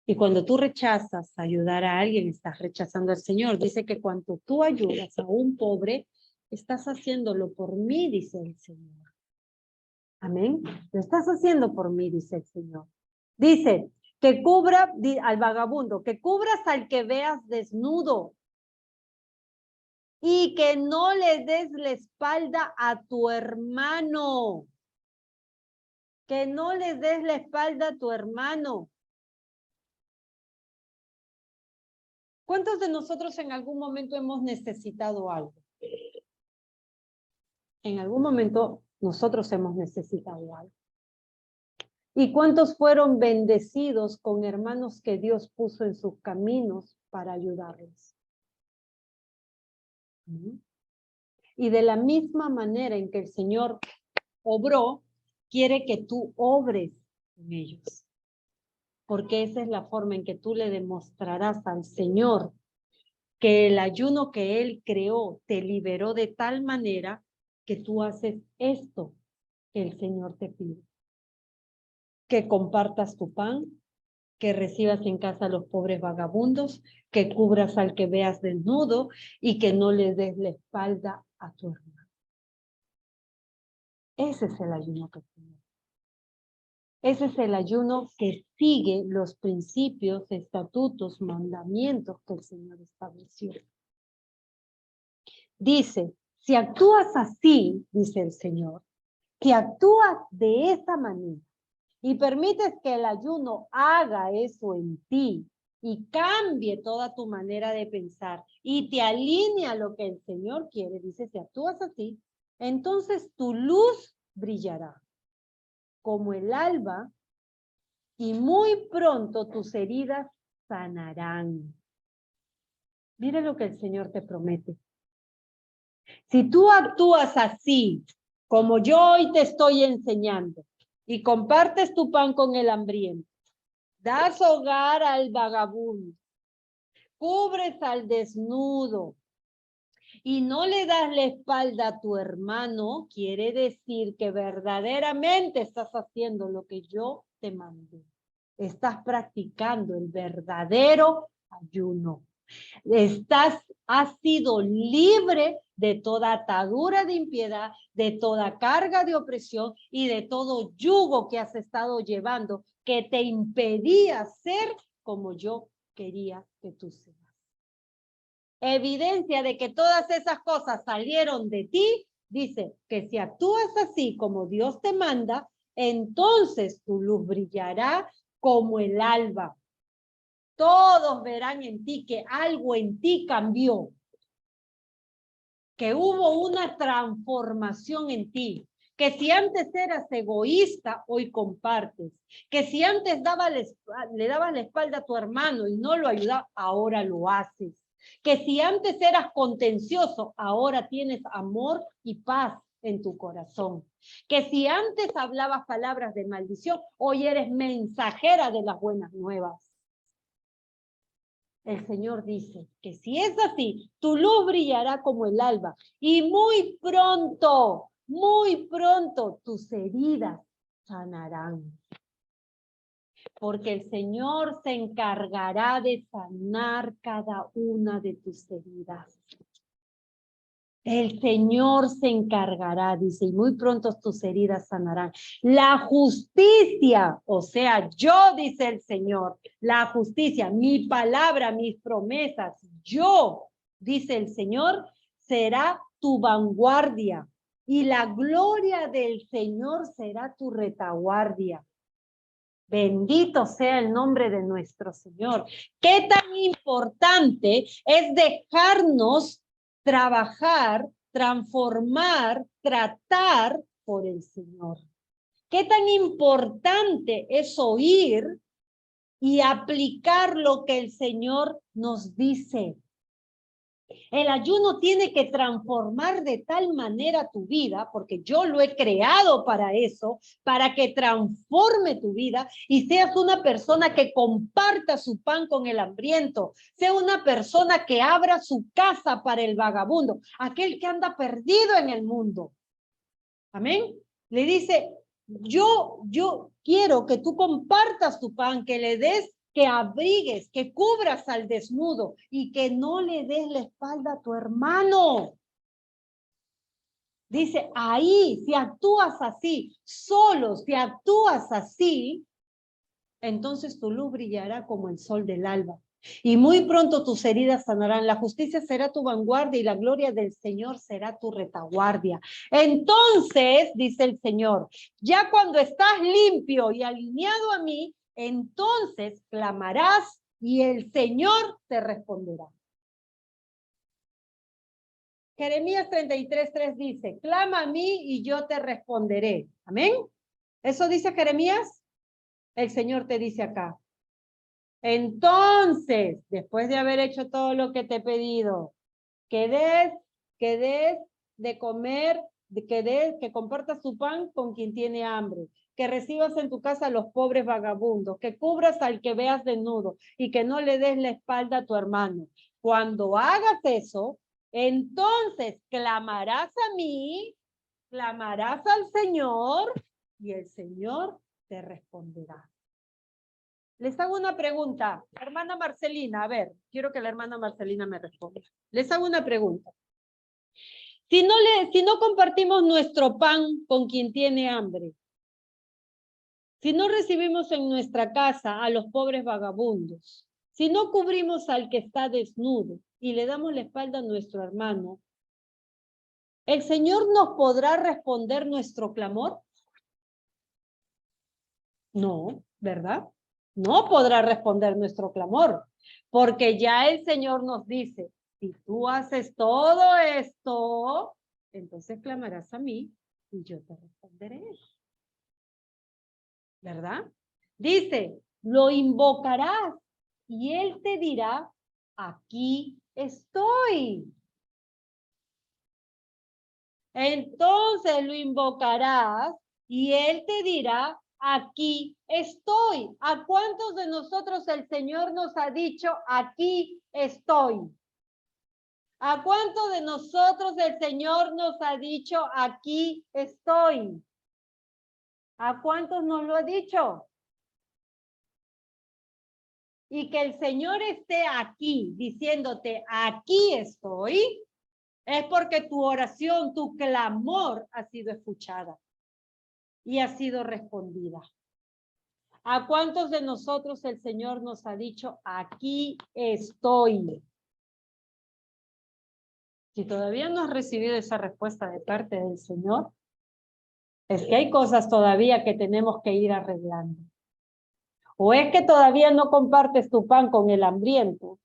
Y cuando tú rechazas ayudar a alguien, estás rechazando al Señor. Dice que cuando tú ayudas a un pobre, estás haciéndolo por mí, dice el Señor. Amén. Lo estás haciendo por mí, dice el Señor. Dice, que cubra al vagabundo, que cubras al que veas desnudo y que no le des la espalda a tu hermano. Que no le des la espalda a tu hermano. ¿Cuántos de nosotros en algún momento hemos necesitado algo? En algún momento nosotros hemos necesitado algo. ¿Y cuántos fueron bendecidos con hermanos que Dios puso en sus caminos para ayudarles? Y de la misma manera en que el Señor obró, quiere que tú obres en ellos. Porque esa es la forma en que tú le demostrarás al Señor que el ayuno que Él creó te liberó de tal manera que tú haces esto que el Señor te pide. Que compartas tu pan, que recibas en casa a los pobres vagabundos, que cubras al que veas desnudo y que no le des la espalda a tu hermano. Ese es el ayuno que tenemos. Ese es el ayuno que sigue los principios, estatutos, mandamientos que el Señor estableció. Dice, si actúas así, dice el Señor, que actúas de esa manera y permites que el ayuno haga eso en ti y cambie toda tu manera de pensar y te alinea a lo que el Señor quiere, dice, si actúas así, entonces tu luz brillará como el alba y muy pronto tus heridas sanarán. Mire lo que el Señor te promete. Si tú actúas así, como yo hoy te estoy enseñando, y compartes tu pan con el hambriento, das hogar al vagabundo, cubres al desnudo, y no le das la espalda a tu hermano, quiere decir que verdaderamente estás haciendo lo que yo te mandé. Estás practicando el verdadero ayuno. Has sido libre de toda atadura de impiedad, de toda carga de opresión y de todo yugo que has estado llevando que te impedía ser como yo quería que tú seas. Evidencia de que todas esas cosas salieron de ti, dice que si actúas así como Dios te manda, entonces tu luz brillará como el alba. Todos verán en ti que algo en ti cambió, que hubo una transformación en ti, que si antes eras egoísta, hoy compartes, que si antes le dabas la espalda a tu hermano y no lo ayudabas, ahora lo haces, que si antes eras contencioso, ahora tienes amor y paz en tu corazón, que si antes hablabas palabras de maldición, hoy eres mensajera de las buenas nuevas. El Señor dice que si es así, tu luz brillará como el alba y muy pronto tus heridas sanarán. Porque el Señor se encargará de sanar cada una de tus heridas. El Señor se encargará, dice, y muy pronto tus heridas sanarán. La justicia, o sea, yo, dice el Señor, la justicia, mi palabra, mis promesas, yo, dice el Señor, será tu vanguardia. Y la gloria del Señor será tu retaguardia. Bendito sea el nombre de nuestro Señor. Qué tan importante es dejarnos trabajar, transformar, tratar por el Señor. Qué tan importante es oír y aplicar lo que el Señor nos dice. El ayuno tiene que transformar de tal manera tu vida, porque yo lo he creado para eso, para que transforme tu vida y seas una persona que comparta su pan con el hambriento, sea una persona que abra su casa para el vagabundo, aquel que anda perdido en el mundo. Amén. Le dice, yo quiero que tú compartas tu pan, que le des, que abrigues, que cubras al desnudo y que no le des la espalda a tu hermano. Dice, ahí, si actúas así, solo si actúas así, entonces tu luz brillará como el sol del alba. Y muy pronto tus heridas sanarán. La justicia será tu vanguardia y la gloria del Señor será tu retaguardia. Entonces, dice el Señor, ya cuando estás limpio y alineado a mí, entonces clamarás y el Señor te responderá. Jeremías 33:3 dice, clama a mí y yo te responderé. Amén. ¿Eso dice Jeremías? El Señor te dice acá. Entonces, después de haber hecho todo lo que te he pedido, que des de comer, que compartas tu pan con quien tiene hambre, que recibas en tu casa a los pobres vagabundos, que cubras al que veas desnudo y que no le des la espalda a tu hermano. Cuando hagas eso, entonces clamarás a mí, clamarás al Señor y el Señor te responderá. Les hago una pregunta. Hermana Marcelina, a ver, quiero que la hermana Marcelina me responda. Les hago una pregunta. Si no compartimos nuestro pan con quien tiene hambre, si no recibimos en nuestra casa a los pobres vagabundos, si no cubrimos al que está desnudo y le damos la espalda a nuestro hermano, ¿el Señor nos podrá responder nuestro clamor? No, ¿verdad? No podrá responder nuestro clamor, porque ya el Señor nos dice, si tú haces todo esto, entonces clamarás a mí y yo te responderé. ¿Verdad? Dice, lo invocarás y él te dirá, aquí estoy. Entonces lo invocarás y él te dirá, aquí estoy. ¿A cuántos de nosotros el Señor nos ha dicho, aquí estoy? ¿A cuántos de nosotros el Señor nos ha dicho, aquí estoy? ¿A cuántos nos lo ha dicho? Y que el Señor esté aquí diciéndote, aquí estoy, es porque tu oración, tu clamor ha sido escuchada y ha sido respondida. ¿A cuántos de nosotros el Señor nos ha dicho, aquí estoy? Si todavía no has recibido esa respuesta de parte del Señor, es que hay cosas todavía que tenemos que ir arreglando. O es que todavía no compartes tu pan con el hambriento,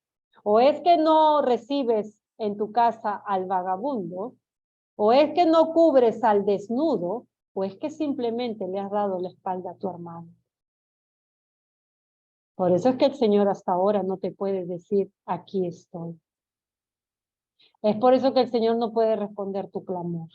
o es que no recibes en tu casa al vagabundo, o es que no cubres al desnudo, o es que simplemente le has dado la espalda a tu hermano. Por eso es que el Señor hasta ahora no te puede decir, aquí estoy. Es por eso que el Señor no puede responder tu clamor.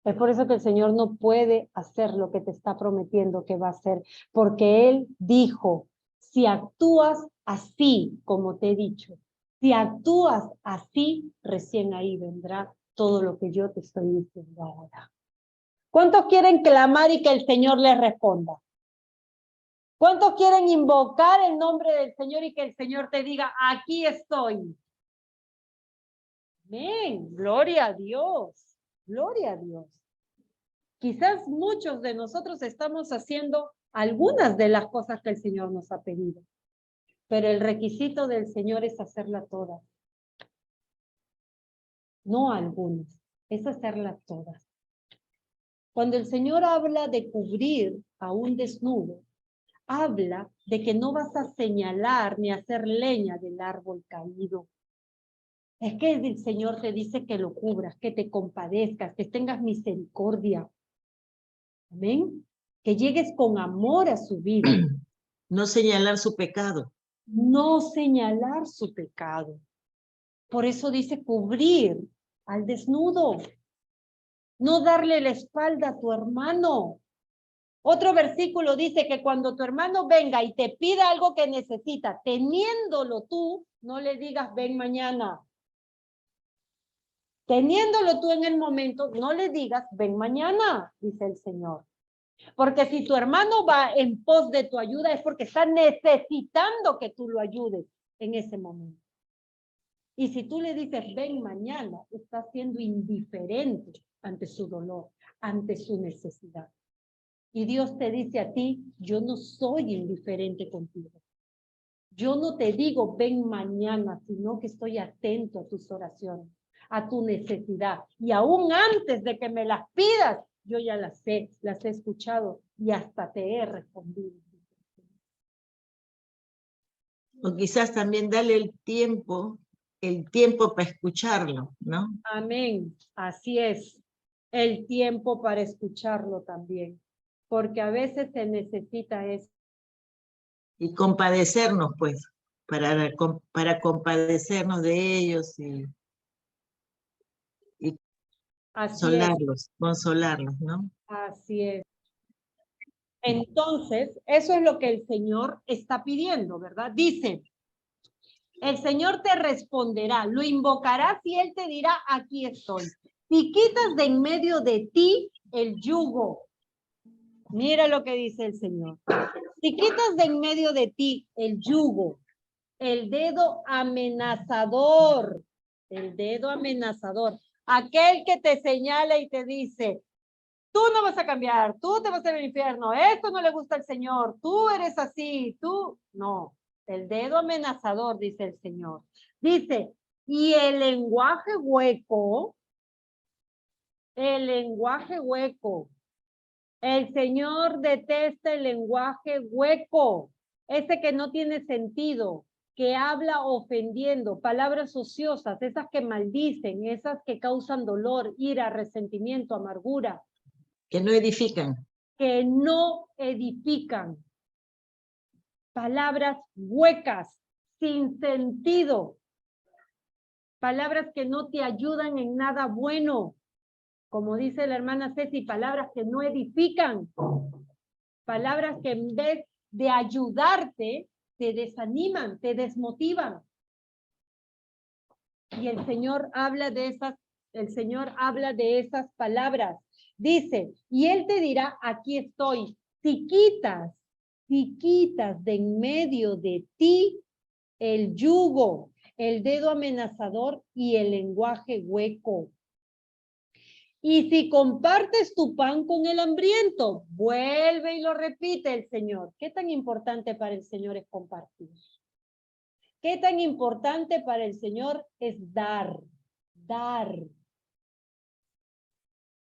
Es por eso que el Señor no puede hacer lo que te está prometiendo que va a hacer, porque Él dijo, si actúas así como te he dicho, si actúas así, recién ahí vendrá todo lo que yo te estoy diciendo ahora. ¿Cuántos quieren clamar y que el Señor les responda? ¿Cuántos quieren invocar el nombre del Señor y que el Señor te diga, aquí estoy? Amén, gloria a Dios, gloria a Dios. Quizás muchos de nosotros estamos haciendo algunas de las cosas que el Señor nos ha pedido, pero el requisito del Señor es hacerlas todas. No algunas, es hacerlas todas. Cuando el Señor habla de cubrir a un desnudo, habla de que no vas a señalar ni hacer leña del árbol caído. Es que el Señor te dice que lo cubras, que te compadezcas, que tengas misericordia. Amén. Que llegues con amor a su vida. No señalar su pecado. No señalar su pecado. Por eso dice cubrir al desnudo. No darle la espalda a tu hermano. Otro versículo dice que cuando tu hermano venga y te pida algo que necesita, teniéndolo tú, no le digas ven mañana. Teniéndolo tú en el momento, no le digas ven mañana, dice el Señor. Porque si tu hermano va en pos de tu ayuda es porque está necesitando que tú lo ayudes en ese momento. Y si tú le dices, ven mañana, estás siendo indiferente ante su dolor, ante su necesidad. Y Dios te dice a ti, yo no soy indiferente contigo. Yo no te digo, ven mañana, sino que estoy atento a tus oraciones, a tu necesidad. Y aún antes de que me las pidas, yo ya las he escuchado y hasta te he respondido. O quizás también dale el tiempo para escucharlo, ¿no? Amén, así es. El tiempo para escucharlo también. Porque a veces se necesita eso. Y compadecernos, pues, para compadecernos de ellos y Así es, consolarlos, ¿no? así es. Entonces, eso es lo que el Señor está pidiendo, ¿verdad? Dice, el Señor te responderá, lo invocarás y Él te dirá, aquí estoy. Si quitas de en medio de ti el yugo, mira lo que dice el Señor. Si quitas de en medio de ti el yugo, el dedo amenazador, aquel que te señala y te dice, tú no vas a cambiar, tú te vas al infierno, esto no le gusta al Señor, tú eres así, tú, no, el dedo amenazador, dice el Señor. Dice, y el lenguaje hueco, el Señor detesta el lenguaje hueco, ese que no tiene sentido, que habla ofendiendo, palabras ociosas, esas que maldicen, esas que causan dolor, ira, resentimiento, amargura. Que no edifican. Que no edifican. Palabras huecas, sin sentido. Palabras que no te ayudan en nada bueno. Como dice la hermana Ceci, palabras que no edifican. Palabras que en vez de ayudarte, te desaniman, te desmotivan. Y el Señor habla de esas palabras. Dice, y Él te dirá, aquí estoy. Si quitas de en medio de ti el yugo, el dedo amenazador y el lenguaje hueco. Y si compartes tu pan con el hambriento, vuelve y lo repite el Señor. ¿Qué tan importante para el Señor es compartir? ¿Qué tan importante para el Señor es dar? Dar.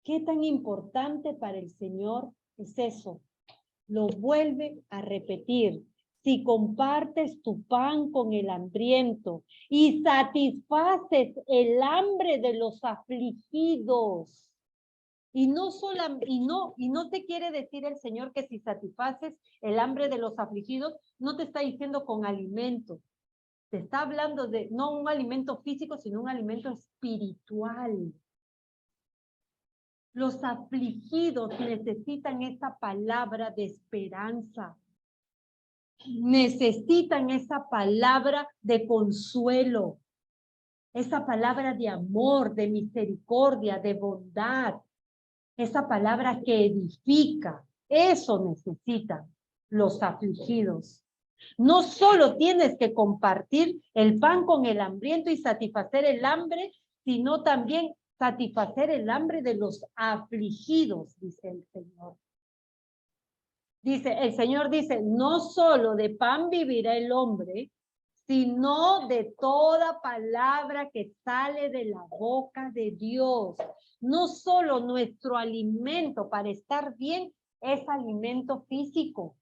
¿Qué tan importante para el Señor es eso? Lo vuelve a repetir. Si compartes tu pan con el hambriento y satisfaces el hambre de los afligidos. Y no te quiere decir el Señor que si satisfaces el hambre de los afligidos, no te está diciendo con alimento. Te está hablando de no un alimento físico, sino un alimento espiritual. Los afligidos necesitan esa palabra de esperanza. Necesitan esa palabra de consuelo. Esa palabra de amor, de misericordia, de bondad. Esa palabra que edifica. Eso necesitan los afligidos. No solo tienes que compartir el pan con el hambriento y satisfacer el hambre, sino también satisfacer el hambre de los afligidos, dice el Señor. El Señor dice, no solo de pan vivirá el hombre, sino de toda palabra que sale de la boca de Dios. No solo nuestro alimento para estar bien es alimento físico,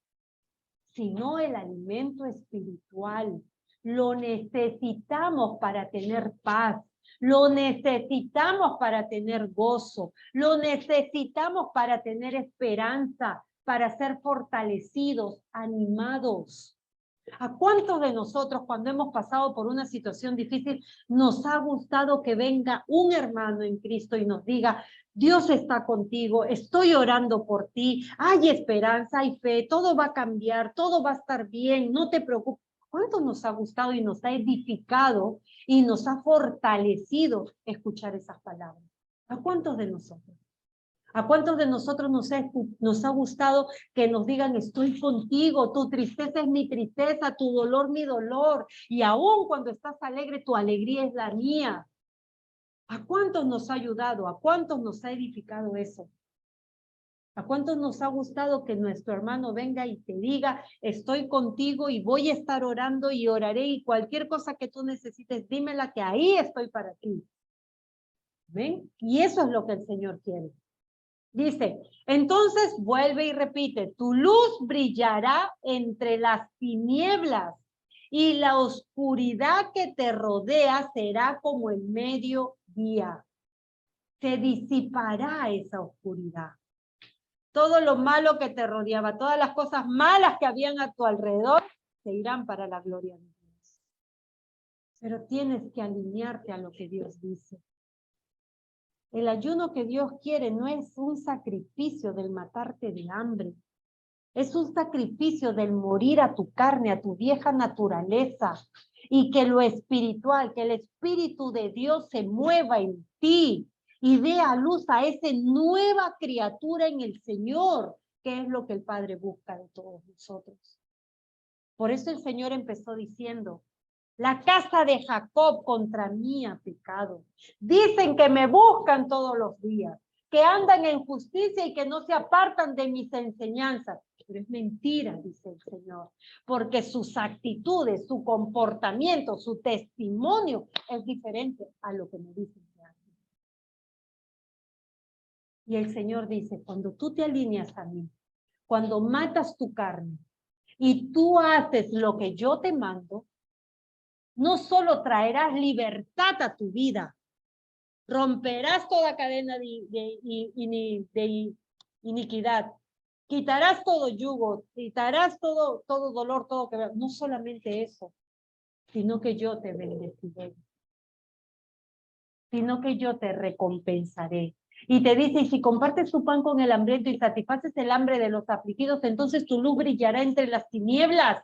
sino el alimento espiritual. Lo necesitamos para tener paz, lo necesitamos para tener gozo, lo necesitamos para tener esperanza, para ser fortalecidos, animados. ¿A cuántos de nosotros cuando hemos pasado por una situación difícil nos ha gustado que venga un hermano en Cristo y nos diga, Dios está contigo, estoy orando por ti, hay esperanza, hay fe, todo va a cambiar, todo va a estar bien, no te preocupes? ¿Cuánto nos ha gustado y nos ha edificado y nos ha fortalecido escuchar esas palabras? ¿A cuántos de nosotros? ¿A cuántos de nosotros nos ha gustado que nos digan, estoy contigo, tu tristeza es mi tristeza, tu dolor mi dolor, y aún cuando estás alegre, tu alegría es la mía? ¿A cuántos nos ha ayudado? ¿A cuántos nos ha edificado eso? ¿A cuántos nos ha gustado que nuestro hermano venga y te diga, estoy contigo y voy a estar orando y oraré, y cualquier cosa que tú necesites, dímela, que ahí estoy para ti? ¿Ven? Y eso es lo que el Señor quiere. Dice, entonces vuelve y repite, tu luz brillará entre las tinieblas y la oscuridad que te rodea será como el mediodía. Se disipará esa oscuridad. Todo lo malo que te rodeaba, todas las cosas malas que habían a tu alrededor, se irán para la gloria de Dios. Pero tienes que alinearte a lo que Dios dice. El ayuno que Dios quiere no es un sacrificio del matarte de hambre. Es un sacrificio del morir a tu carne, a tu vieja naturaleza. Y que lo espiritual, que el Espíritu de Dios se mueva en ti y dé a luz a esa nueva criatura en el Señor, que es lo que el Padre busca de todos nosotros. Por eso el Señor empezó diciendo, la casa de Jacob contra mí ha pecado. Dicen que me buscan todos los días, que andan en justicia y que no se apartan de mis enseñanzas. Pero es mentira, dice el Señor, porque sus actitudes, su comportamiento, su testimonio es diferente a lo que me dicen que hacen. Y el Señor dice, cuando tú te alineas a mí, cuando matas tu carne y tú haces lo que yo te mando, no solo traerás libertad a tu vida, romperás toda cadena de iniquidad, quitarás todo yugo, quitarás todo dolor, todo que no solamente eso, sino que yo te bendeciré, sino que yo te recompensaré. Y te dice, y si compartes tu pan con el hambriento y satisfaces el hambre de los afligidos, entonces tu luz brillará entre las tinieblas.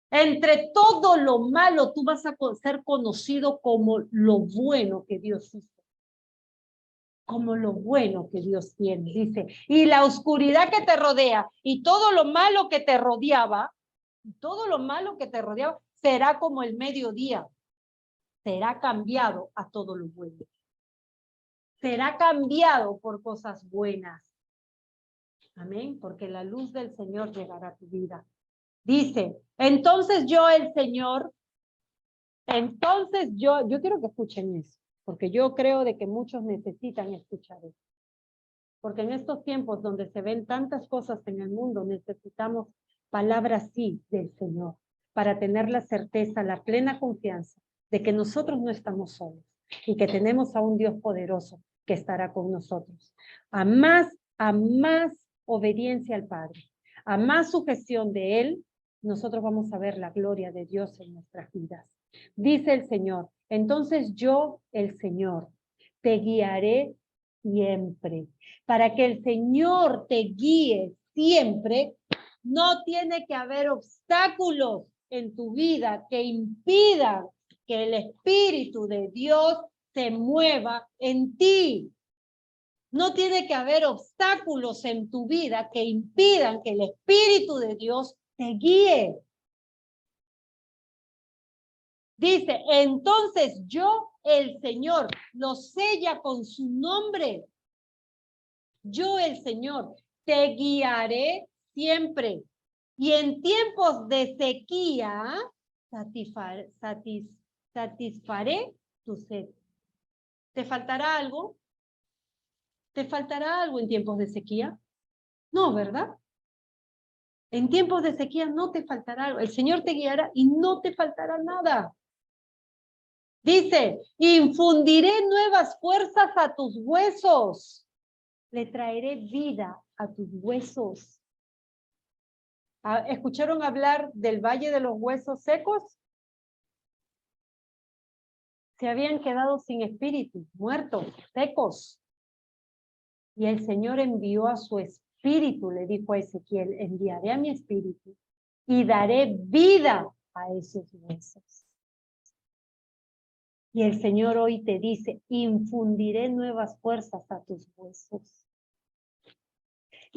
Entre todo lo malo, tú vas a ser conocido como lo bueno que Dios hizo. Como lo bueno que Dios tiene, dice. Y la oscuridad que te rodea y todo lo malo que te rodeaba, será como el mediodía. Será cambiado a todo lo bueno. Será cambiado por cosas buenas. Amén, porque la luz del Señor llegará a tu vida. Dice, entonces yo el Señor, yo quiero que escuchen eso, porque yo creo de que muchos necesitan escuchar eso. Porque en estos tiempos donde se ven tantas cosas en el mundo, necesitamos palabras sí del Señor, para tener la certeza, la plena confianza de que nosotros no estamos solos y que tenemos a un Dios poderoso que estará con nosotros. A más obediencia al Padre, a más sujeción de Él, nosotros vamos a ver la gloria de Dios en nuestras vidas. Dice el Señor, entonces yo, el Señor, te guiaré siempre. Para que el Señor te guíe siempre, no tiene que haber obstáculos en tu vida que impidan que el Espíritu de Dios se mueva en ti. No tiene que haber obstáculos en tu vida que impidan que el Espíritu de Dios te guíe. Dice, entonces yo, el Señor, lo sella con su nombre. Yo, el Señor, te guiaré siempre. Y en tiempos de sequía, satisfaré tu sed. ¿Te faltará algo? ¿Te faltará algo en tiempos de sequía? No, ¿verdad? En tiempos de sequía no te faltará algo. El Señor te guiará y no te faltará nada. Dice, infundiré nuevas fuerzas a tus huesos. Le traeré vida a tus huesos. ¿Escucharon hablar del valle de los huesos secos? Se habían quedado sin espíritu, muertos, secos. Y el Señor envió a su espíritu, le dijo a Ezequiel, enviaré a mi espíritu y daré vida a esos huesos. Y el Señor hoy te dice, infundiré nuevas fuerzas a tus huesos.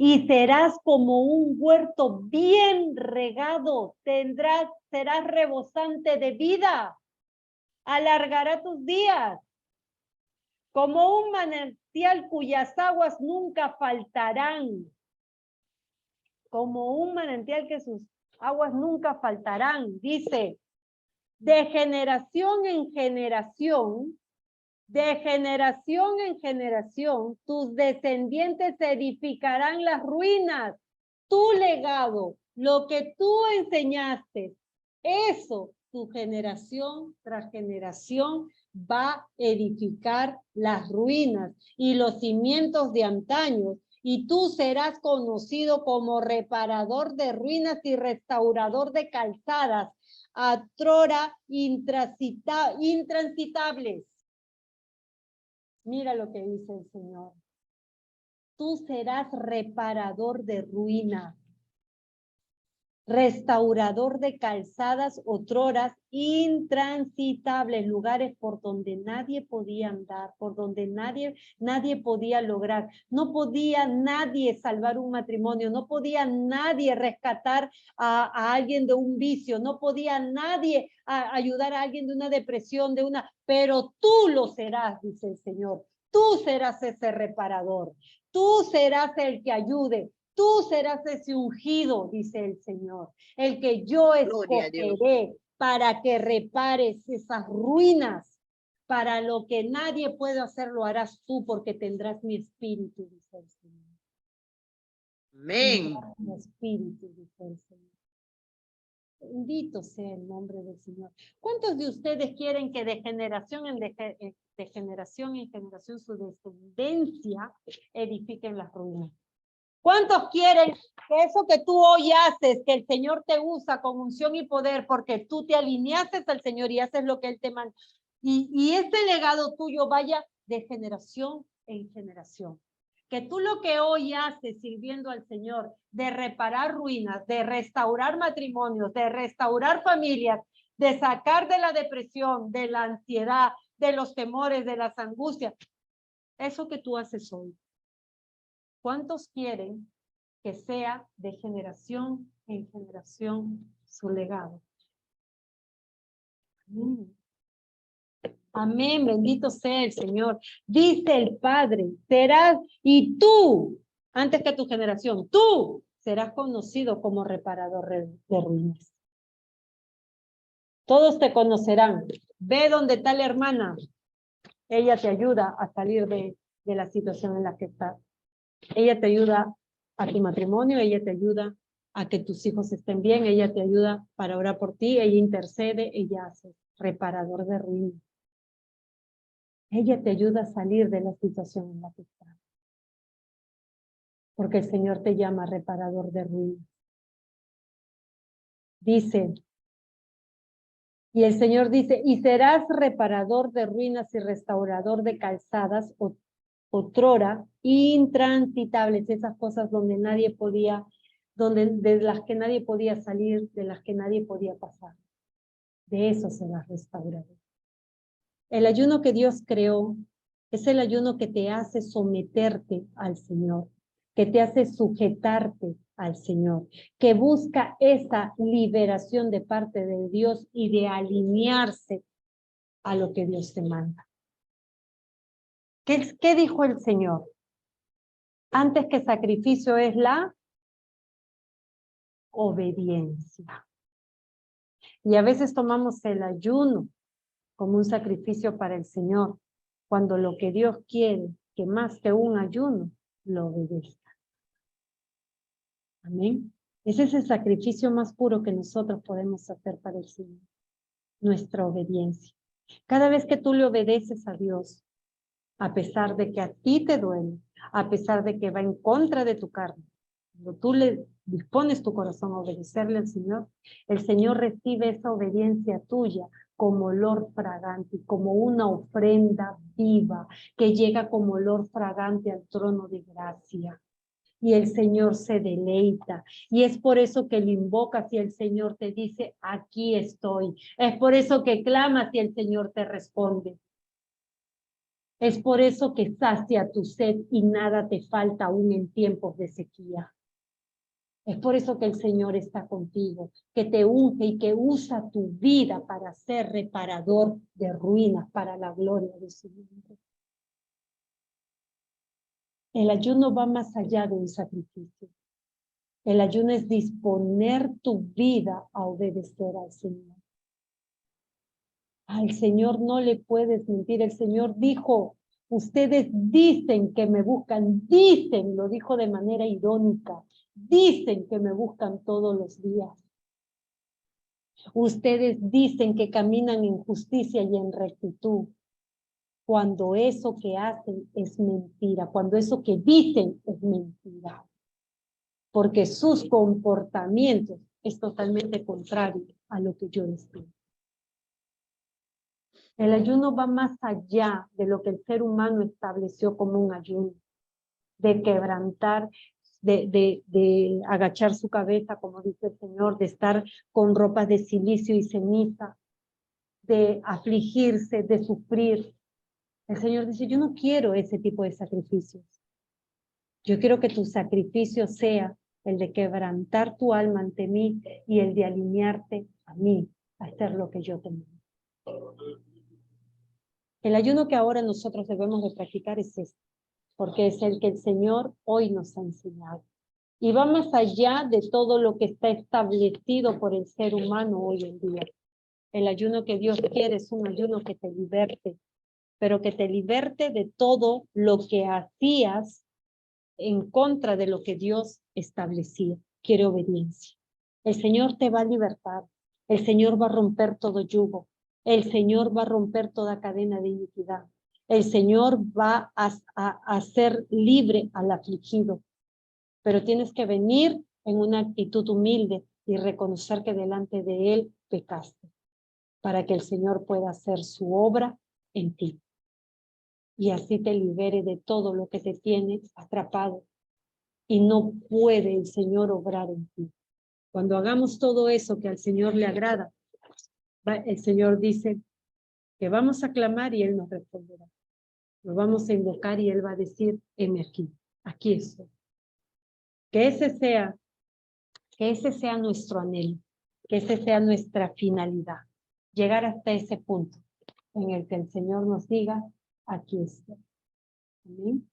y serás como un huerto bien regado, serás rebosante de vida, alargará tus días, como un manantial cuyas aguas nunca faltarán, como un manantial que sus aguas nunca faltarán, dice, de generación en generación, tus descendientes edificarán las ruinas, tu legado, lo que tú enseñaste, eso tu generación tras generación va a edificar las ruinas y los cimientos de antaño, y tú serás conocido como reparador de ruinas y restaurador de calzadas, atrora intransitables. Mira lo que dice el Señor. Tú serás reparador de ruinas, restaurador de calzadas, otroras intransitables, lugares por donde nadie podía andar, por donde nadie podía lograr. No podía nadie salvar un matrimonio, no podía nadie rescatar a alguien de un vicio, no podía nadie ayudar a alguien de una depresión, pero tú lo serás, dice el Señor. Tú serás ese reparador, tú serás el que ayude. Tú serás ese ungido, dice el Señor, el que yo escogeré para que repares esas ruinas. Para lo que nadie puede hacer, lo harás tú, porque tendrás mi espíritu, dice el Señor. Amén. Mi espíritu, dice el Señor. Bendito sea el nombre del Señor. ¿Cuántos de ustedes quieren que de generación en generación su descendencia edifiquen las ruinas? ¿Cuántos quieren que eso que tú hoy haces, que el Señor te usa con unción y poder porque tú te alineaste al Señor y haces lo que Él te manda, y ese legado tuyo vaya de generación en generación? Que tú lo que hoy haces sirviendo al Señor, de reparar ruinas, de restaurar matrimonios, de restaurar familias, de sacar de la depresión, de la ansiedad, de los temores, de las angustias, eso que tú haces hoy, ¿cuántos quieren que sea de generación en generación su legado? Amén. Amén, bendito sea el Señor. Dice el Padre, serás, y tú, antes que tu generación, tú serás conocido como reparador de ruinas. Todos te conocerán. Ve donde está la hermana. Ella te ayuda a salir de la situación en la que estás. Ella te ayuda a tu matrimonio, ella te ayuda a que tus hijos estén bien, ella te ayuda para orar por ti, ella intercede, ella hace reparador de ruinas. Ella te ayuda a salir de la situación en la que estás. Porque el Señor te llama reparador de ruinas. Dice, y el Señor dice, y serás reparador de ruinas y restaurador de calzadas, otrora intransitables, esas cosas donde nadie podía, de las que nadie podía salir, de las que nadie podía pasar. De eso se las restauraré. El ayuno que Dios creó es el ayuno que te hace someterte al Señor, que te hace sujetarte al Señor, que busca esa liberación de parte de Dios y de alinearse a lo que Dios te manda. ¿Qué dijo el Señor? Antes que sacrificio es la obediencia. Y a veces tomamos el ayuno como un sacrificio para el Señor, cuando lo que Dios quiere, que más que un ayuno, lo obedezca. Amén. Ese es el sacrificio más puro que nosotros podemos hacer para el Señor. Nuestra obediencia. Cada vez que tú le obedeces a Dios, a pesar de que a ti te duele, a pesar de que va en contra de tu carne, cuando tú le dispones tu corazón a obedecerle al Señor, el Señor recibe esa obediencia tuya como olor fragante, como una ofrenda viva que llega como olor fragante al trono de gracia. Y el Señor se deleita. Y es por eso que lo invocas y el Señor te dice, aquí estoy. Es por eso que clamas y el Señor te responde. Es por eso que sacia tu sed y nada te falta aún en tiempos de sequía. Es por eso que el Señor está contigo, que te unge y que usa tu vida para ser reparador de ruinas para la gloria de su nombre. El ayuno va más allá de un sacrificio. El ayuno es disponer tu vida a obedecer al Señor. Al Señor no le puedes mentir. El Señor dijo, ustedes dicen que me buscan, dicen, lo dijo de manera irónica, dicen que me buscan todos los días. Ustedes dicen que caminan en justicia y en rectitud, cuando eso que hacen es mentira, cuando eso que dicen es mentira, porque sus comportamientos es totalmente contrario a lo que yo les digo. El ayuno va más allá de lo que el ser humano estableció como un ayuno, de quebrantar, de agachar su cabeza, como dice el Señor, de estar con ropas de silicio y ceniza, de afligirse, de sufrir. El Señor dice, yo no quiero ese tipo de sacrificios. Yo quiero que tu sacrificio sea el de quebrantar tu alma ante mí y el de alinearte a mí, a hacer lo que yo te mando. El ayuno que ahora nosotros debemos de practicar es este, porque es el que el Señor hoy nos ha enseñado. Y va más allá de todo lo que está establecido por el ser humano hoy en día. El ayuno que Dios quiere es un ayuno que te liberte, pero que te liberte de todo lo que hacías en contra de lo que Dios establecía. Quiere obediencia. El Señor te va a libertar. El Señor va a romper todo yugo. El Señor va a romper toda cadena de iniquidad. El Señor va a hacer libre al afligido. Pero tienes que venir en una actitud humilde y reconocer que delante de Él pecaste, para que el Señor pueda hacer su obra en ti. Y así te libere de todo lo que te tiene atrapado. Y no puede el Señor obrar en ti. Cuando hagamos todo eso que al Señor le agrada, el Señor dice que vamos a clamar y Él nos responderá. Nos vamos a invocar y Él va a decir, heme aquí, aquí estoy. Que ese sea nuestro anhelo, que ese sea nuestra finalidad. Llegar hasta ese punto en el que el Señor nos diga, aquí estoy. Amén.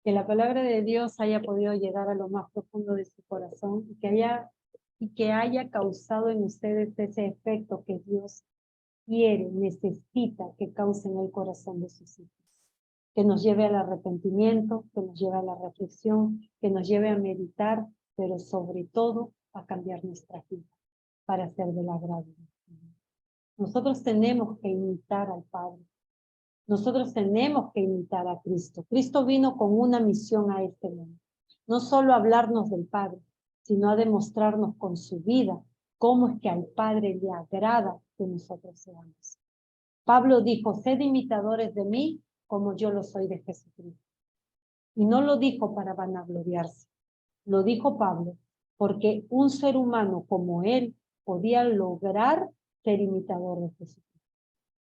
Que la palabra de Dios haya podido llegar a lo más profundo de su corazón y que haya causado en ustedes ese efecto que Dios quiere, necesita que cause en el corazón de sus hijos. Que nos lleve al arrepentimiento, que nos lleve a la reflexión, que nos lleve a meditar, pero sobre todo a cambiar nuestra vida para ser del agrado de Dios. Nosotros tenemos que imitar al Padre. Nosotros tenemos que imitar a Cristo. Cristo vino con una misión a este mundo. No solo a hablarnos del Padre, sino a demostrarnos con su vida cómo es que al Padre le agrada que nosotros seamos. Pablo dijo, sed imitadores de mí como yo lo soy de Jesucristo. Y no lo dijo para vanagloriarse. Lo dijo Pablo porque un ser humano como él podía lograr ser imitador de Jesucristo.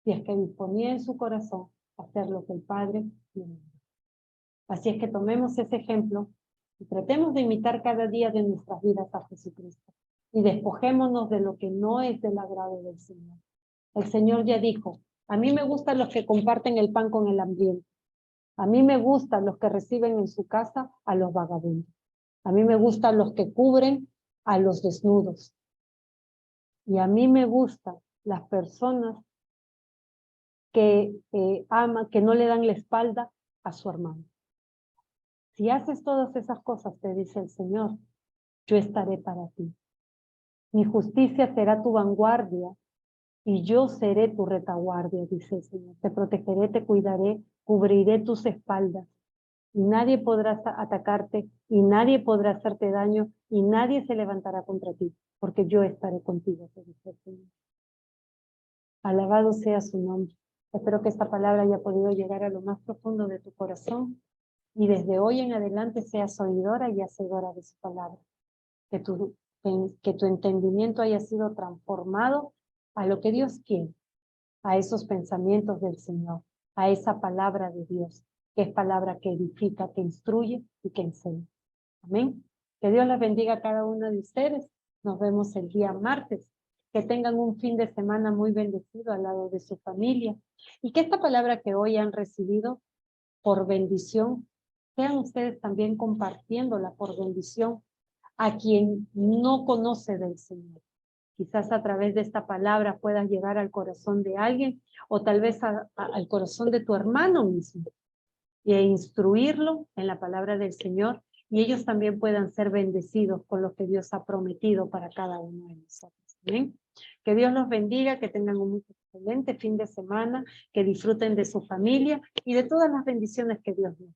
Si es que disponía en su corazón a hacer lo que el Padre le manda. Así es que tomemos ese ejemplo y tratemos de imitar cada día de nuestras vidas a Jesucristo. Y despojémonos de lo que no es del agrado del Señor. El Señor ya dijo, a mí me gustan los que comparten el pan con el hambriento. A mí me gustan los que reciben en su casa a los vagabundos. A mí me gustan los que cubren a los desnudos. Y a mí me gustan las personas que aman, que no le dan la espalda a su hermano. Si haces todas esas cosas, te dice el Señor, yo estaré para ti. Mi justicia será tu vanguardia y yo seré tu retaguardia, dice el Señor. Te protegeré, te cuidaré, cubriré tus espaldas. Y nadie podrá atacarte, y nadie podrá hacerte daño, y nadie se levantará contra ti, porque yo estaré contigo, te dice el Señor. Alabado sea su nombre. Espero que esta palabra haya podido llegar a lo más profundo de tu corazón, y desde hoy en adelante seas oidora y hacedora de su palabra. Que tu entendimiento haya sido transformado a lo que Dios quiere, a esos pensamientos del Señor, a esa palabra de Dios, que es palabra que edifica, que instruye y que enseña. Amén. Que Dios les bendiga a cada uno de ustedes. Nos vemos el día martes. Que tengan un fin de semana muy bendecido al lado de su familia. Y que esta palabra que hoy han recibido por bendición, sean ustedes también compartiéndola por bendición a quien no conoce del Señor. Quizás a través de esta palabra puedas llegar al corazón de alguien o tal vez al corazón de tu hermano mismo y instruirlo en la palabra del Señor y ellos también puedan ser bendecidos con lo que Dios ha prometido para cada uno de nosotros. ¿Amén? Que Dios los bendiga, que tengan un muy excelente fin de semana, que disfruten de su familia y de todas las bendiciones que Dios nos da.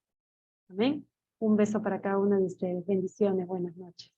Amén. Un beso para cada uno de ustedes. Bendiciones, buenas noches.